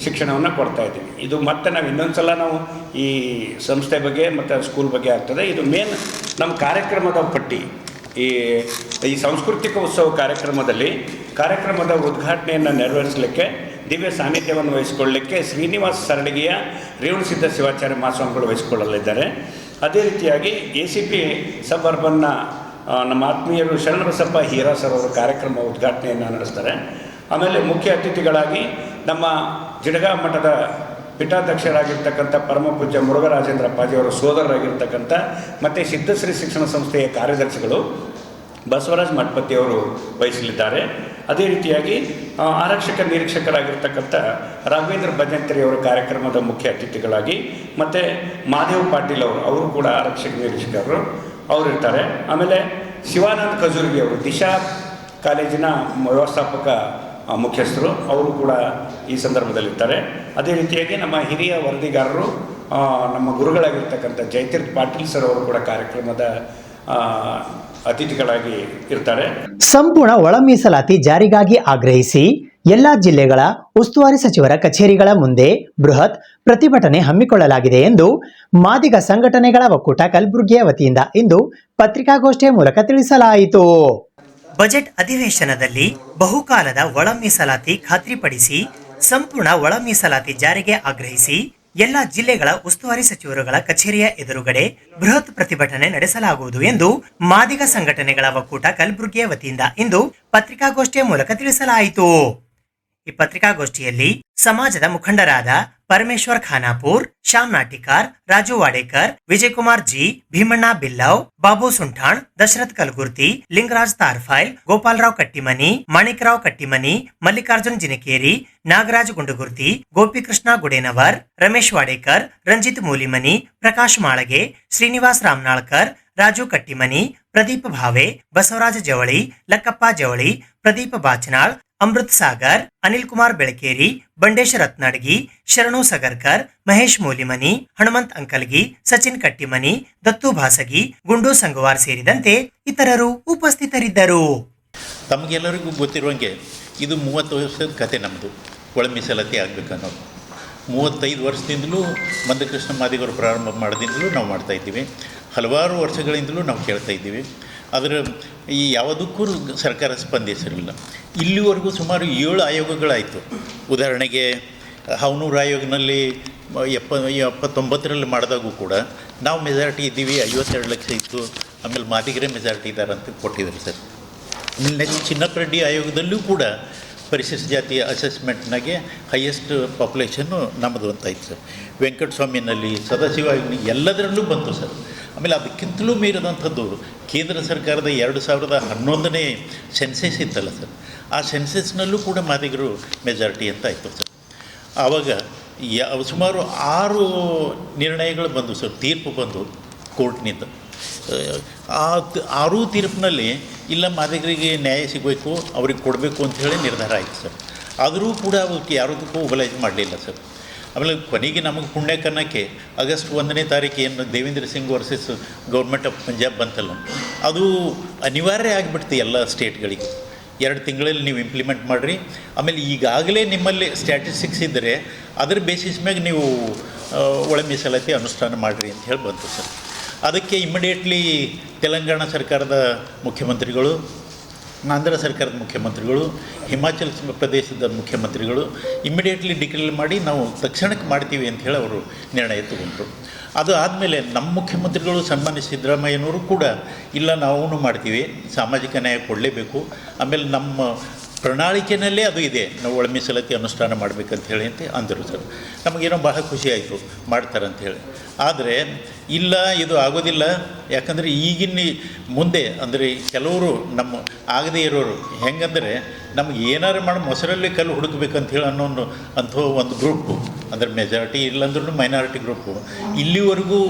ಶಿಕ್ಷಣವನ್ನು ಕೊಡ್ತಾಯಿದ್ದೀವಿ. ಇದು ಮತ್ತೆ ನಾವು ಇನ್ನೊಂದು ಸಲ ನಾವು ಈ ಸಂಸ್ಥೆ ಬಗ್ಗೆ ಮತ್ತು ಸ್ಕೂಲ್ ಬಗ್ಗೆ ಆಗ್ತದೆ. ಇದು ಮೇನ್ ನಮ್ಮ ಕಾರ್ಯಕ್ರಮದ ಪಟ್ಟಿ. ಈ ಸಾಂಸ್ಕೃತಿಕ ಉತ್ಸವ ಕಾರ್ಯಕ್ರಮದ ಉದ್ಘಾಟನೆಯನ್ನು ನೆರವೇರಿಸಲಿಕ್ಕೆ ದಿವ್ಯ ಸಾನ್ನಿಧ್ಯವನ್ನು ವಹಿಸಿಕೊಳ್ಳಲಿಕ್ಕೆ ಶ್ರೀನಿವಾಸ ಸರಳಗಿಯ ರೇವಣಸಿದ್ಧ ಶಿವಾಚಾರ್ಯ ಮಹಾಸ್ವಾಮಿಗಳು ವಹಿಸಿಕೊಳ್ಳಲಿದ್ದಾರೆ. ಅದೇ ರೀತಿಯಾಗಿ ACP ಸಬ್ ಅರ್ಬನ್ನ ನಮ್ಮ ಆತ್ಮೀಯರು ಶರಣಬಸಪ್ಪ ಹೀರಾ ಸರ್ ಅವರು ಕಾರ್ಯಕ್ರಮ ಉದ್ಘಾಟನೆಯನ್ನು ನಡೆಸ್ತಾರೆ. ಆಮೇಲೆ ಮುಖ್ಯ ಅತಿಥಿಗಳಾಗಿ ನಮ್ಮ ಜಿಡಗ ಮಠದ ಪೀಠಾಧ್ಯಕ್ಷರಾಗಿರ್ತಕ್ಕಂಥ ಪರಮ ಪೂಜ್ಯ ಮುರುಘರಾಜೇಂದ್ರ ಅಪ್ಪಾಜಿಯವರ ಸೋದರರಾಗಿರ್ತಕ್ಕಂಥ ಮತ್ತು ಸಿದ್ಧಶ್ರೀ ಶಿಕ್ಷಣ ಸಂಸ್ಥೆಯ ಕಾರ್ಯದರ್ಶಿಗಳು ಬಸವರಾಜ್ ಮಠಪತಿಯವರು ವಹಿಸಲಿದ್ದಾರೆ. ಅದೇ ರೀತಿಯಾಗಿ ಆರಕ್ಷಕ ನಿರೀಕ್ಷಕರಾಗಿರ್ತಕ್ಕಂಥ ರಾಘವೇಂದ್ರ ಭಜಂತ್ರಿಯವರ ಕಾರ್ಯಕ್ರಮದ ಮುಖ್ಯ ಅತಿಥಿಗಳಾಗಿ ಮತ್ತು ಮಾದೇವ್ ಪಾಟೀಲ್ ಅವರು ಕೂಡ ಆರಕ್ಷಕ ನಿರೀಕ್ಷಕರು ಅವರಿರ್ತಾರೆ. ಆಮೇಲೆ ಶಿವಾನಂದ್ ಖಜೂರ್ಗಿ ಅವರು ದಿಶಾ ಕಾಲೇಜಿನ ವ್ಯವಸ್ಥಾಪಕ ಮುಖ್ಯಸ್ಥರು ಅವರು ಕೂಡ ಈ ಸಂದರ್ಭದಲ್ಲಿರ್ತಾರೆ. ಅದೇ ರೀತಿಯಾಗಿ ನಮ್ಮ ಹಿರಿಯ ವರದಿಗಾರರು ನಮ್ಮ ಗುರುಗಳಾಗಿರ್ತಕ್ಕಂಥ ಜಯತೀರ್ಥ ಪಾಟೀಲ್ ಸರ್ ಅವರು ಕೂಡ ಕಾರ್ಯಕ್ರಮದ ಅತಿಥಿಗಳಾಗಿ ಇರ್ತಾರೆ. ಸಂಪೂರ್ಣ ಒಳ ಮೀಸಲಾತಿ ಜಾರಿಗಾಗಿ ಆಗ್ರಹಿಸಿ ಎಲ್ಲಾ ಜಿಲ್ಲೆಗಳ ಉಸ್ತುವಾರಿ ಸಚಿವರ ಕಚೇರಿಗಳ ಮುಂದೆ ಬೃಹತ್ ಪ್ರತಿಭಟನೆ ಹಮ್ಮಿಕೊಳ್ಳಲಾಗಿದೆ ಎಂದು ಮಾದಿಗ ಸಂಘಟನೆಗಳ ಒಕ್ಕೂಟ ಕಲಬುರಗಿಯ ವತಿಯಿಂದ ಇಂದು ಪತ್ರಿಕಾಗೋಷ್ಠಿಯ ಮೂಲಕ ತಿಳಿಸಲಾಯಿತು. ಬಜೆಟ್ ಅಧಿವೇಶನದಲ್ಲಿ ಬಹುಕಾಲದ ಒಳ ಮೀಸಲಾತಿ ಖಾತ್ರಿಪಡಿಸಿ ಸಂಪೂರ್ಣ ಒಳ ಮೀಸಲಾತಿ ಜಾರಿಗೆ ಆಗ್ರಹಿಸಿ ಎಲ್ಲ ಜಿಲ್ಲೆಗಳ ಉಸ್ತುವಾರಿ ಸಚಿವರುಗಳ ಕಚೇರಿಯ ಎದುರುಗಡೆ ಬೃಹತ್ ಪ್ರತಿಭಟನೆ ನಡೆಸಲಾಗುವುದು ಎಂದು ಮಾದಿಗ ಸಂಘಟನೆಗಳ ಒಕ್ಕೂಟ ಕಲಬುರಗಿಯ ವತಿಯಿಂದ ಇಂದು ಪತ್ರಿಕಾಗೋಷ್ಠಿಯ ಮೂಲಕ ತಿಳಿಸಲಾಯಿತು. ಈ ಪತ್ರಿಕಾಗೋಷ್ಠಿಯಲ್ಲಿ ಸಮಾಜದ ಮುಖಂಡರಾದ ಪರಮೇಶ್ವರ್ ಖಾನಾಪುರ್, ಶ್ಯಾಮ್ ನಾಟಿಕಾರ್, ರಾಜು ವಾಡೇಕರ್, ವಿಜಯಕುಮಾರ್ ಜಿ, ಭೀಮಣ್ಣ ಬಿಲ್ಲವ್, ಬಾಬು ಸುಂಠಾಣ್, ದಶರಥ್ ಕಲಗುರ್ತಿ, ಲಿಂಗರಾಜ್ ತಾರ್ಫೈಲ್, ಗೋಪಾಲರಾವ್ ಕಟ್ಟಿಮನಿ, ಮಾಣಿಕರಾವ್ ಕಟ್ಟಿಮನಿ, ಮಲ್ಲಿಕಾರ್ಜುನ್ ಜಿನಕೇರಿ, ನಾಗರಾಜ್ ಗುಂಡಗುರ್ತಿ, ಗೋಪಿಕೃಷ್ಣ ಗುಡೇನವರ್, ರಮೇಶ್ ವಾಡೇಕರ್, ರಂಜಿತ್ ಮೂಲಿಮನಿ, ಪ್ರಕಾಶ್ ಮಾಳಗೆ, ಶ್ರೀನಿವಾಸ್ ರಾಮನಾಳ್ಕರ್, ರಾಜು ಕಟ್ಟಿಮನಿ, ಪ್ರದೀಪ್ ಭಾವೆ, ಬಸವರಾಜ ಜವಳಿ, ಲಕ್ಕಪ್ಪ ಜವಳಿ, ಪ್ರದೀಪ್ ಬಾಚನಾಳ್, ಅಮೃತ್ ಸಾಗರ್, ಅನಿಲ್ ಕುಮಾರ್ ಬೆಳಕೇರಿ, ಬಂಡೇಶ ರತ್ನಾಡ್ಗಿ, ಶರಣು ಸಗರ್ಕರ್, ಮಹೇಶ್ ಮೂಲಿಮನಿ, ಹನುಮಂತ್ ಅಂಕಲ್ಗಿ, ಸಚಿನ್ ಕಟ್ಟಿಮನಿ, ದತ್ತು ಭಾಸಗಿ, ಗುಂಡು ಸಂಗವಾರ್ ಸೇರಿದಂತೆ ಇತರರು ಉಪಸ್ಥಿತರಿದ್ದರು. ತಮಗೆಲ್ಲರಿಗೂ ಗೊತ್ತಿರುವಂಗೆ ಇದು 30 ವರ್ಷದ ಕತೆ. ನಮ್ಮದು ಒಳ ಮೀಸಲಾತಿ ಆಗಬೇಕನ್ನೋದು 35 ವರ್ಷದಿಂದಲೂ ಮಂದಕೃಷ್ಣ ಮಾದಿಗರು ಪ್ರಾರಂಭ ಮಾಡೋದಿಂದಲೂ ನಾವು ಮಾಡ್ತಾಯಿದ್ದೀವಿ. ಹಲವಾರು ವರ್ಷಗಳಿಂದಲೂ ನಾವು ಕೇಳ್ತಾ ಇದ್ದೀವಿ. ಅದರ ಈ ಯಾವುದಕ್ಕೂ ಸರ್ಕಾರ ಸ್ಪಂದಿಸಿರಲಿಲ್ಲ. ಇಲ್ಲಿವರೆಗೂ ಸುಮಾರು 7 ಆಯೋಗಗಳಾಯಿತು. ಉದಾಹರಣೆಗೆ ಹಾವನೂರು ಆಯೋಗನಲ್ಲಿ 79ರಲ್ಲಿ ಮಾಡಿದಾಗೂ ಕೂಡ ನಾವು ಮೆಜಾರಿಟಿ ಇದ್ದೀವಿ, 52 ಲಕ್ಷ ಇತ್ತು. ಆಮೇಲೆ ಮಾದಿಗರೇ ಮೆಜಾರಿಟಿ ಇದ್ದಾರೆ ಅಂತ ಕೊಟ್ಟಿದ್ದಾರೆ ಸರ್. ಆಮೇಲೆ ನೆಕ್ಸ್ಟ್ ಚಿನ್ನಪ್ಪರೆಡ್ಡಿ ಆಯೋಗದಲ್ಲೂ ಕೂಡ ಪರಿಶಿಷ್ಟ ಜಾತಿಯ ಅಸೆಸ್ಮೆಂಟ್ನಾಗೆ ಹೈಯೆಸ್ಟ್ ಪಾಪ್ಯುಲೇಷನ್ನು ನಮ್ಮದು ಅಂತ ಇತ್ತು ಸರ್. ವೆಂಕಟಸ್ವಾಮಿನಲ್ಲಿ, ಸದಾಶಿವ ಎಲ್ಲದರಲ್ಲೂ ಬಂತು ಸರ್. ಆಮೇಲೆ ಅದಕ್ಕಿಂತಲೂ ಮೀರಿದಂಥದ್ದು ಕೇಂದ್ರ ಸರ್ಕಾರದ 2011ನೇ ಸೆನ್ಸಸ್ ಇತ್ತಲ್ಲ ಸರ್, ಆ ಸೆನ್ಸಸ್ನಲ್ಲೂ ಕೂಡ ಮಾದಿಗರು ಮೆಜಾರಿಟಿ ಅಂತ ಆಯಿತು ಸರ್. ಆವಾಗ ಸುಮಾರು 6 ನಿರ್ಣಯಗಳು ಬಂದು ಸರ್, ತೀರ್ಪು ಬಂದು ಕೋರ್ಟ್ನಿಂದ. ಆರೂ ತೀರ್ಪಿನಲ್ಲಿ ಇಲ್ಲ ಮಾದಿಗರಿಗೆ ನ್ಯಾಯ ಸಿಗಬೇಕು, ಅವ್ರಿಗೆ ಕೊಡಬೇಕು ಅಂಥೇಳಿ ನಿರ್ಧಾರ ಆಯಿತು ಸರ್. ಆದರೂ ಕೂಡ ಅವಕ್ಕೆ ಯಾವುದಕ್ಕೂ ಮೊಬಲೈಸ್ ಮಾಡಲಿಲ್ಲ ಸರ್. ಆಮೇಲೆ ಕೊನೆಗೆ ನಮಗೆ ಪುಣ್ಯ ಕನ್ನಕ್ಕೆ ಆಗಸ್ಟ್ 1ನೇ ತಾರೀಕು ಏನು Devendra Singh versus government of Punjab ಬಂತಲ್ಲ, ಅದು ಅನಿವಾರ್ಯ ಆಗಿಬಿಡ್ತು ಎಲ್ಲ ಸ್ಟೇಟ್ಗಳಿಗೆ. 2 ತಿಂಗಳಲ್ಲಿ ನೀವು ಇಂಪ್ಲಿಮೆಂಟ್ ಮಾಡಿರಿ. ಆಮೇಲೆ ಈಗಾಗಲೇ ನಿಮ್ಮಲ್ಲಿ ಸ್ಟ್ಯಾಟಿಸ್ಟಿಕ್ಸ್ ಇದ್ದರೆ ಅದರ ಬೇಸಿಸ್ ಮ್ಯಾಗ ನೀವು ಒಳ ಮೀಸಲಾತಿ ಅನುಷ್ಠಾನ ಮಾಡಿರಿ ಅಂತ ಹೇಳಿ ಬಂತು ಸರ್. ಅದಕ್ಕೆ ಇಮ್ಮಿಡಿಯೇಟ್ಲಿ ತೆಲಂಗಾಣ ಸರ್ಕಾರದ ಮುಖ್ಯಮಂತ್ರಿಗಳು, ಆಂಧ್ರ ಸರ್ಕಾರದ ಮುಖ್ಯಮಂತ್ರಿಗಳು, ಹಿಮಾಚಲ ಪ್ರದೇಶದ ಮುಖ್ಯಮಂತ್ರಿಗಳು ಇಮ್ಮಿಡಿಯೇಟ್ಲಿ ಡಿಕ್ಲೇರ್ ಮಾಡಿ ನಾವು ತಕ್ಷಣಕ್ಕೆ ಮಾಡ್ತೀವಿ ಅಂತ ಹೇಳಿ ಅವರು ನಿರ್ಣಯ ತಗೊಂಡ್ರು. ಅದು ಆದಮೇಲೆ ನಮ್ಮ ಮುಖ್ಯಮಂತ್ರಿಗಳು ಸನ್ಮಾನ್ಯ ಸಿದ್ದರಾಮಯ್ಯನವರು ಕೂಡ ಇಲ್ಲ ನಾವು ಮಾಡ್ತೀವಿ, ಸಾಮಾಜಿಕ ನ್ಯಾಯ ಕೊಡಲೇಬೇಕು, ಆಮೇಲೆ ನಮ್ಮ ಪ್ರಣಾಳಿಕೆಯಲ್ಲೇ ಅದು ಇದೆ, ನಾವು ಒಳ ಮೀಸಲಾತಿ ಅನುಷ್ಠಾನ ಮಾಡಬೇಕಂತ ಹೇಳಿ ಅಂತ ಅಂದರು ಸರ್. ನಮಗೇನೋ ಬಹಳ ಖುಷಿ ಆಯಿತು ಮಾಡ್ತಾರಂಥೇಳಿ. ಆದರೆ ಇಲ್ಲ, ಇದು ಆಗೋದಿಲ್ಲ. ಯಾಕಂದರೆ ಈಗಿನ ಮುಂದೆ ಅಂದರೆ ಕೆಲವರು ನಮ್ಮ ಆಗದೇ ಇರೋರು ಹೆಂಗಂದರೆ ನಮ್ಗೆ ಏನಾರು ಮಾಡಿ ಮೊಸರಲ್ಲಿ ಕಲ್ಲು ಹುಡುಕಬೇಕಂತ ಹೇಳಿ ಅಂಥ ಒಂದು ಗ್ರೂಪು, ಅಂದರೆ ಮೆಜಾರಿಟಿ ಇಲ್ಲಾಂದ್ರೂ ಮೈನಾರಿಟಿ ಗ್ರೂಪು, ಇಲ್ಲಿವರೆಗೂ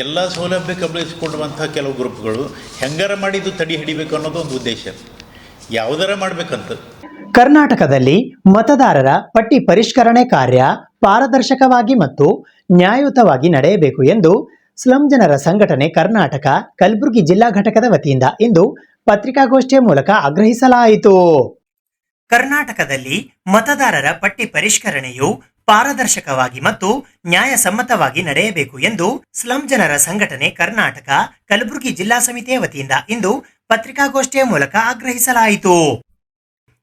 ಎಲ್ಲ ಸೌಲಭ್ಯ ಕಬಳಿಸಿಕೊಳ್ಳುವಂಥ ಕೆಲವು ಗ್ರೂಪ್ಗಳು ಹೆಂಗಾರ ಮಾಡಿದ್ದು ತಡೆ ಹಿಡಿಬೇಕು ಅನ್ನೋದು ಒಂದು ಉದ್ದೇಶ, ಯಾವುದಾರ ಮಾಡಬೇಕಂತ. ಕರ್ನಾಟಕದಲ್ಲಿ ಮತದಾರರ ಪಟ್ಟಿ ಪರಿಷ್ಕರಣೆ ಕಾರ್ಯ ಪಾರದರ್ಶಕವಾಗಿ ಮತ್ತು ನ್ಯಾಯಯುತವಾಗಿ ನಡೆಯಬೇಕು ಎಂದು ಸ್ಲಂ ಜನರ ಸಂಘಟನೆ ಕರ್ನಾಟಕ ಕಲಬುರಗಿ ಜಿಲ್ಲಾ ಘಟಕದ ವತಿಯಿಂದ ಇಂದು ಪತ್ರಿಕಾಗೋಷ್ಠಿಯ ಮೂಲಕ ಆಗ್ರಹಿಸಲಾಯಿತು. ಕರ್ನಾಟಕದಲ್ಲಿ ಮತದಾರರ ಪಟ್ಟಿ ಪರಿಷ್ಕರಣೆಯು ಪಾರದರ್ಶಕವಾಗಿ ಮತ್ತು ನ್ಯಾಯಸಮ್ಮತವಾಗಿ ನಡೆಯಬೇಕು ಎಂದು ಸ್ಲಂ ಜನರ ಸಂಘಟನೆ ಕರ್ನಾಟಕ ಕಲಬುರಗಿ ಜಿಲ್ಲಾ ಸಮಿತಿಯ ವತಿಯಿಂದ ಇಂದು ಪತ್ರಿಕಾಗೋಷ್ಠಿಯ ಮೂಲಕ ಆಗ್ರಹಿಸಲಾಯಿತು.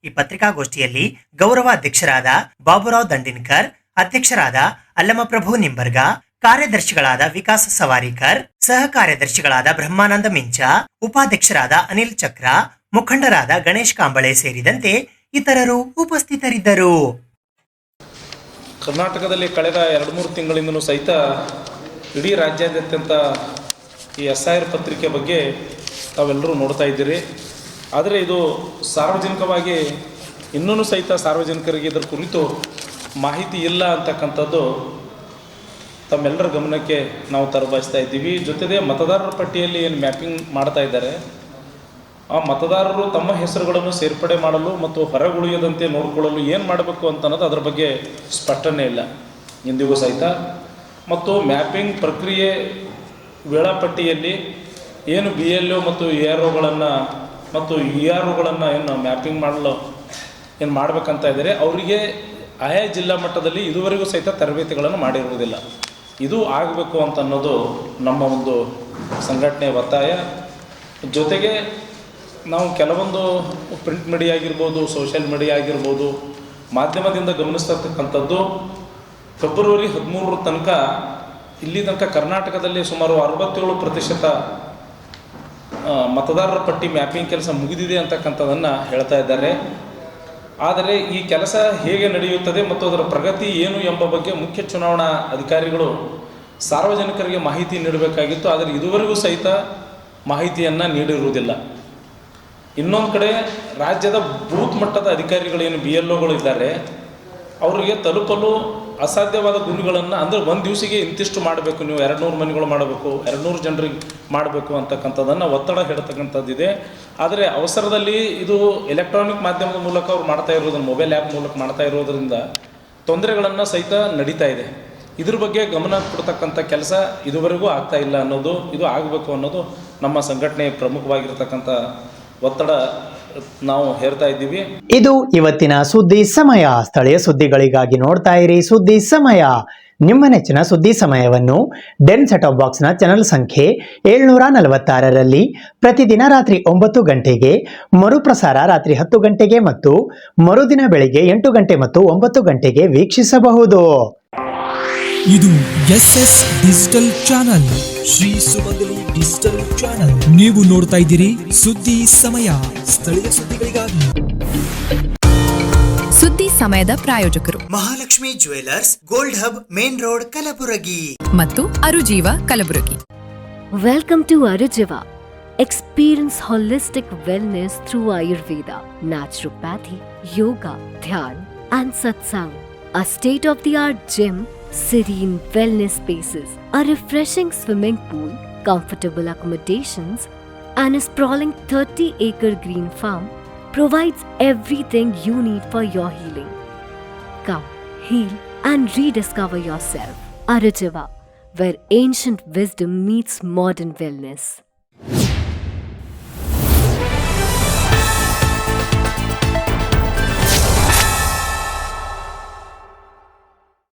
ಈ ಪತ್ರಿಕಾಗೋಷ್ಠಿಯಲ್ಲಿ ಗೌರವಾಧ್ಯಕ್ಷರಾದ ಬಾಬುರಾವ್ ದಂಡಿನ್ಕರ್, ಅಧ್ಯಕ್ಷರಾದ ಅಲ್ಲಮಪ್ರಭು ನಿಂಬರ್ಗ, ಕಾರ್ಯದರ್ಶಿಗಳಾದ ವಿಕಾಸ್ ಸವಾರಿಕರ್, ಸಹ ಕಾರ್ಯದರ್ಶಿಗಳಾದ ಬ್ರಹ್ಮಾನಂದ ಮಿಂಚ, ಉಪಾಧ್ಯಕ್ಷರಾದ ಅನಿಲ್ ಚಕ್ರ, ಮುಖಂಡರಾದ ಗಣೇಶ್ ಕಾಂಬಳೆ ಸೇರಿದಂತೆ ಇತರರು ಉಪಸ್ಥಿತರಿದ್ದರು. ಕರ್ನಾಟಕದಲ್ಲಿ ಕಳೆದ 2-3 ತಿಂಗಳಿಂದಲೂ ಸಹಿತ ಇಡೀ ರಾಜ್ಯಾದ್ಯಂತ ಈ SIR ಪತ್ರಿಕೆ ಬಗ್ಗೆ ತಾವೆಲ್ಲರೂ ನೋಡ್ತಾ ಇದ್ದೀರಿ. ಆದರೆ ಇದು ಸಾರ್ವಜನಿಕವಾಗಿ ಇನ್ನೂ ಸಹಿತ ಸಾರ್ವಜನಿಕರಿಗೆ ಇದರ ಕುರಿತು ಮಾಹಿತಿ ಇಲ್ಲ ಅಂತಕ್ಕಂಥದ್ದು ತಮ್ಮೆಲ್ಲರ ಗಮನಕ್ಕೆ ನಾವು ತರಬಯಸ್ತಾ ಇದ್ದೀವಿ. ಜೊತೆಗೆ ಮತದಾರರ ಪಟ್ಟಿಯಲ್ಲಿ ಏನು ಮ್ಯಾಪಿಂಗ್ ಮಾಡ್ತಾ ಇದ್ದಾರೆ, ಆ ಮತದಾರರು ತಮ್ಮ ಹೆಸರುಗಳನ್ನು ಸೇರ್ಪಡೆ ಮಾಡಲು ಮತ್ತು ಹೊರಗುಳಿಯದಂತೆ ನೋಡಿಕೊಳ್ಳಲು ಏನು ಮಾಡಬೇಕು ಅಂತ ಅನ್ನೋದು ಅದರ ಬಗ್ಗೆ ಸ್ಪಷ್ಟನೆ ಇಲ್ಲ ಇಂದಿಗೂ ಸಹಿತ. ಮತ್ತು ಮ್ಯಾಪಿಂಗ್ ಪ್ರಕ್ರಿಯೆ ವೇಳಾಪಟ್ಟಿಯಲ್ಲಿ ಏನು BLO ಮತ್ತು AROಗಳನ್ನು ಮತ್ತು EROಗಳನ್ನು ಏನು ಮ್ಯಾಪಿಂಗ್ ಮಾಡಲು ಏನು ಮಾಡಬೇಕಂತ ಇದ್ದಾರೆ, ಅವರಿಗೆ ಆಯಾ ಜಿಲ್ಲಾ ಮಟ್ಟದಲ್ಲಿ ಇದುವರೆಗೂ ಸಹಿತ ತರಬೇತಿಗಳನ್ನು ಮಾಡಿರುವುದಿಲ್ಲ. ಇದು ಆಗಬೇಕು ಅಂತ ಅನ್ನೋದು ನಮ್ಮ ಒಂದು ಸಂಘಟನೆಯ ಒತ್ತಾಯ. ಜೊತೆಗೆ ನಾವು ಕೆಲವೊಂದು ಪ್ರಿಂಟ್ ಮೀಡಿಯಾ ಆಗಿರ್ಬೋದು, ಸೋಷಿಯಲ್ ಮೀಡಿಯಾ ಆಗಿರ್ಬೋದು, ಮಾಧ್ಯಮದಿಂದ ಗಮನಿಸ್ತಕ್ಕಂಥದ್ದು ಫೆಬ್ರವರಿ 13 ತನಕ ಇಲ್ಲಿ ತನಕ ಕರ್ನಾಟಕದಲ್ಲಿ ಸುಮಾರು 67% ಮತದಾರರ ಪಟ್ಟಿ ಮ್ಯಾಪಿಂಗ್ ಕೆಲಸ ಮುಗಿದಿದೆ ಅಂತಕ್ಕಂಥದ್ದನ್ನು ಹೇಳ್ತಾ ಇದ್ದಾರೆ. ಆದರೆ ಈ ಕೆಲಸ ಹೇಗೆ ನಡೆಯುತ್ತದೆ ಮತ್ತು ಅದರ ಪ್ರಗತಿ ಏನು ಎಂಬ ಬಗ್ಗೆ ಮುಖ್ಯ ಚುನಾವಣಾ ಅಧಿಕಾರಿಗಳು ಸಾರ್ವಜನಿಕರಿಗೆ ಮಾಹಿತಿ ನೀಡಬೇಕಾಗಿತ್ತು. ಆದರೆ ಇದುವರೆಗೂ ಸಹಿತ ಮಾಹಿತಿಯನ್ನು ನೀಡಿರುವುದಿಲ್ಲ. ಇನ್ನೊಂದು ಕಡೆ ರಾಜ್ಯದ ಬೂತ್ ಮಟ್ಟದ ಅಧಿಕಾರಿಗಳೇನು BLOಗಳು ಇದ್ದಾರೆ, ಅವರಿಗೆ ತಲುಪಲು ಅಸಾಧ್ಯವಾದ ಗುರಿಗಳನ್ನು, ಅಂದರೆ ಒಂದು ದಿವಸಿಗೆ ಇಂತಿಷ್ಟು ಮಾಡಬೇಕು, ನೀವು 200 ಮನೆಗಳು ಮಾಡಬೇಕು, 200 ಜನರಿಗೆ ಮಾಡಬೇಕು ಅಂತಕ್ಕಂಥದ್ದನ್ನು ಒತ್ತಡ ಹೇಳ್ತಕ್ಕಂಥದ್ದಿದೆ. ಆದರೆ ಅವಸರದಲ್ಲಿ ಇದು ಎಲೆಕ್ಟ್ರಾನಿಕ್ ಮಾಧ್ಯಮದ ಮೂಲಕ ಅವ್ರು ಮಾಡ್ತಾ ಇರೋದನ್ನು, ಮೊಬೈಲ್ ಆ್ಯಪ್ ಮೂಲಕ ಮಾಡ್ತಾ ಇರೋದರಿಂದ ತೊಂದರೆಗಳನ್ನು ಸಹಿತ ನಡೀತಾ ಇದೆ. ಇದ್ರ ಬಗ್ಗೆ ಗಮನ ಕೊಡ್ತಕ್ಕಂಥ ಕೆಲಸ ಇದುವರೆಗೂ ಆಗ್ತಾ ಇಲ್ಲ ಅನ್ನೋದು, ಇದು ಆಗಬೇಕು ಅನ್ನೋದು ನಮ್ಮ ಸಂಘಟನೆ ಪ್ರಮುಖವಾಗಿರ್ತಕ್ಕಂಥ ಒತ್ತಡ ನಾವು ಹೇರ್ತಾ ಇದ್ದೀವಿ. ಇದು ಇವತ್ತಿನ ಸುದ್ದಿ ಸಮಯ. ಸ್ಥಳೀಯ ಸುದ್ದಿಗಳಿಗಾಗಿ ನೋಡ್ತಾ ಇರಿ ಸುದ್ದಿ ಸಮಯ. ನಿಮ್ಮ ನೆಚ್ಚಿನ ಸುದ್ದಿ ಸಮಯವನ್ನು ಡೆನ್ ಸೆಟ್ ಆಫ್ ಬಾಕ್ಸ್ನ ಚಾನೆಲ್ ಸಂಖ್ಯೆ 746ರಲ್ಲಿ ಪ್ರತಿದಿನ ರಾತ್ರಿ 9 ಗಂಟೆಗೆ, ಮರುಪ್ರಸಾರ ರಾತ್ರಿ 10 ಗಂಟೆಗೆ ಮತ್ತು ಮರುದಿನ ಬೆಳಿಗ್ಗೆ 8 ಗಂಟೆ ಮತ್ತು 9 ಗಂಟೆಗೆ ವೀಕ್ಷಿಸಬಹುದು. ಇದು SS ಡಿಜಿಟಲ್ ಚಾನಲ್, ಶ್ರೀ ಸುಮಂಗಲಿ ಡಿಜಿಟಲ್ ಚಾನಲ್. ನೀವು ನೋಡ್ತಾ ಇದ್ದೀರಿ ಸುದ್ದಿ ಸಮಯ, ಸ್ಥಳೀಯ ಸುದ್ದಿಗಳಿಗಾಗಿ. ಸುದ್ದಿ ಸಮಯದ ಪ್ರಾಯೋಜಕರು Mahalakshmi jewellers, gold hub, main road, Kalaburagi ಮತ್ತು ಅರುಜೀವ Kalaburagi. Welcome to Arujiva. Experience holistic wellness through Ayurveda, naturopathy, yoga, dhyan and satsang. A state-of-the-art gym, serene wellness spaces, a refreshing swimming pool, comfortable accommodations, and a sprawling 30-acre green farm provides everything you need for your healing. Come, heal and rediscover yourself. Arujiva, where ancient wisdom meets modern wellness.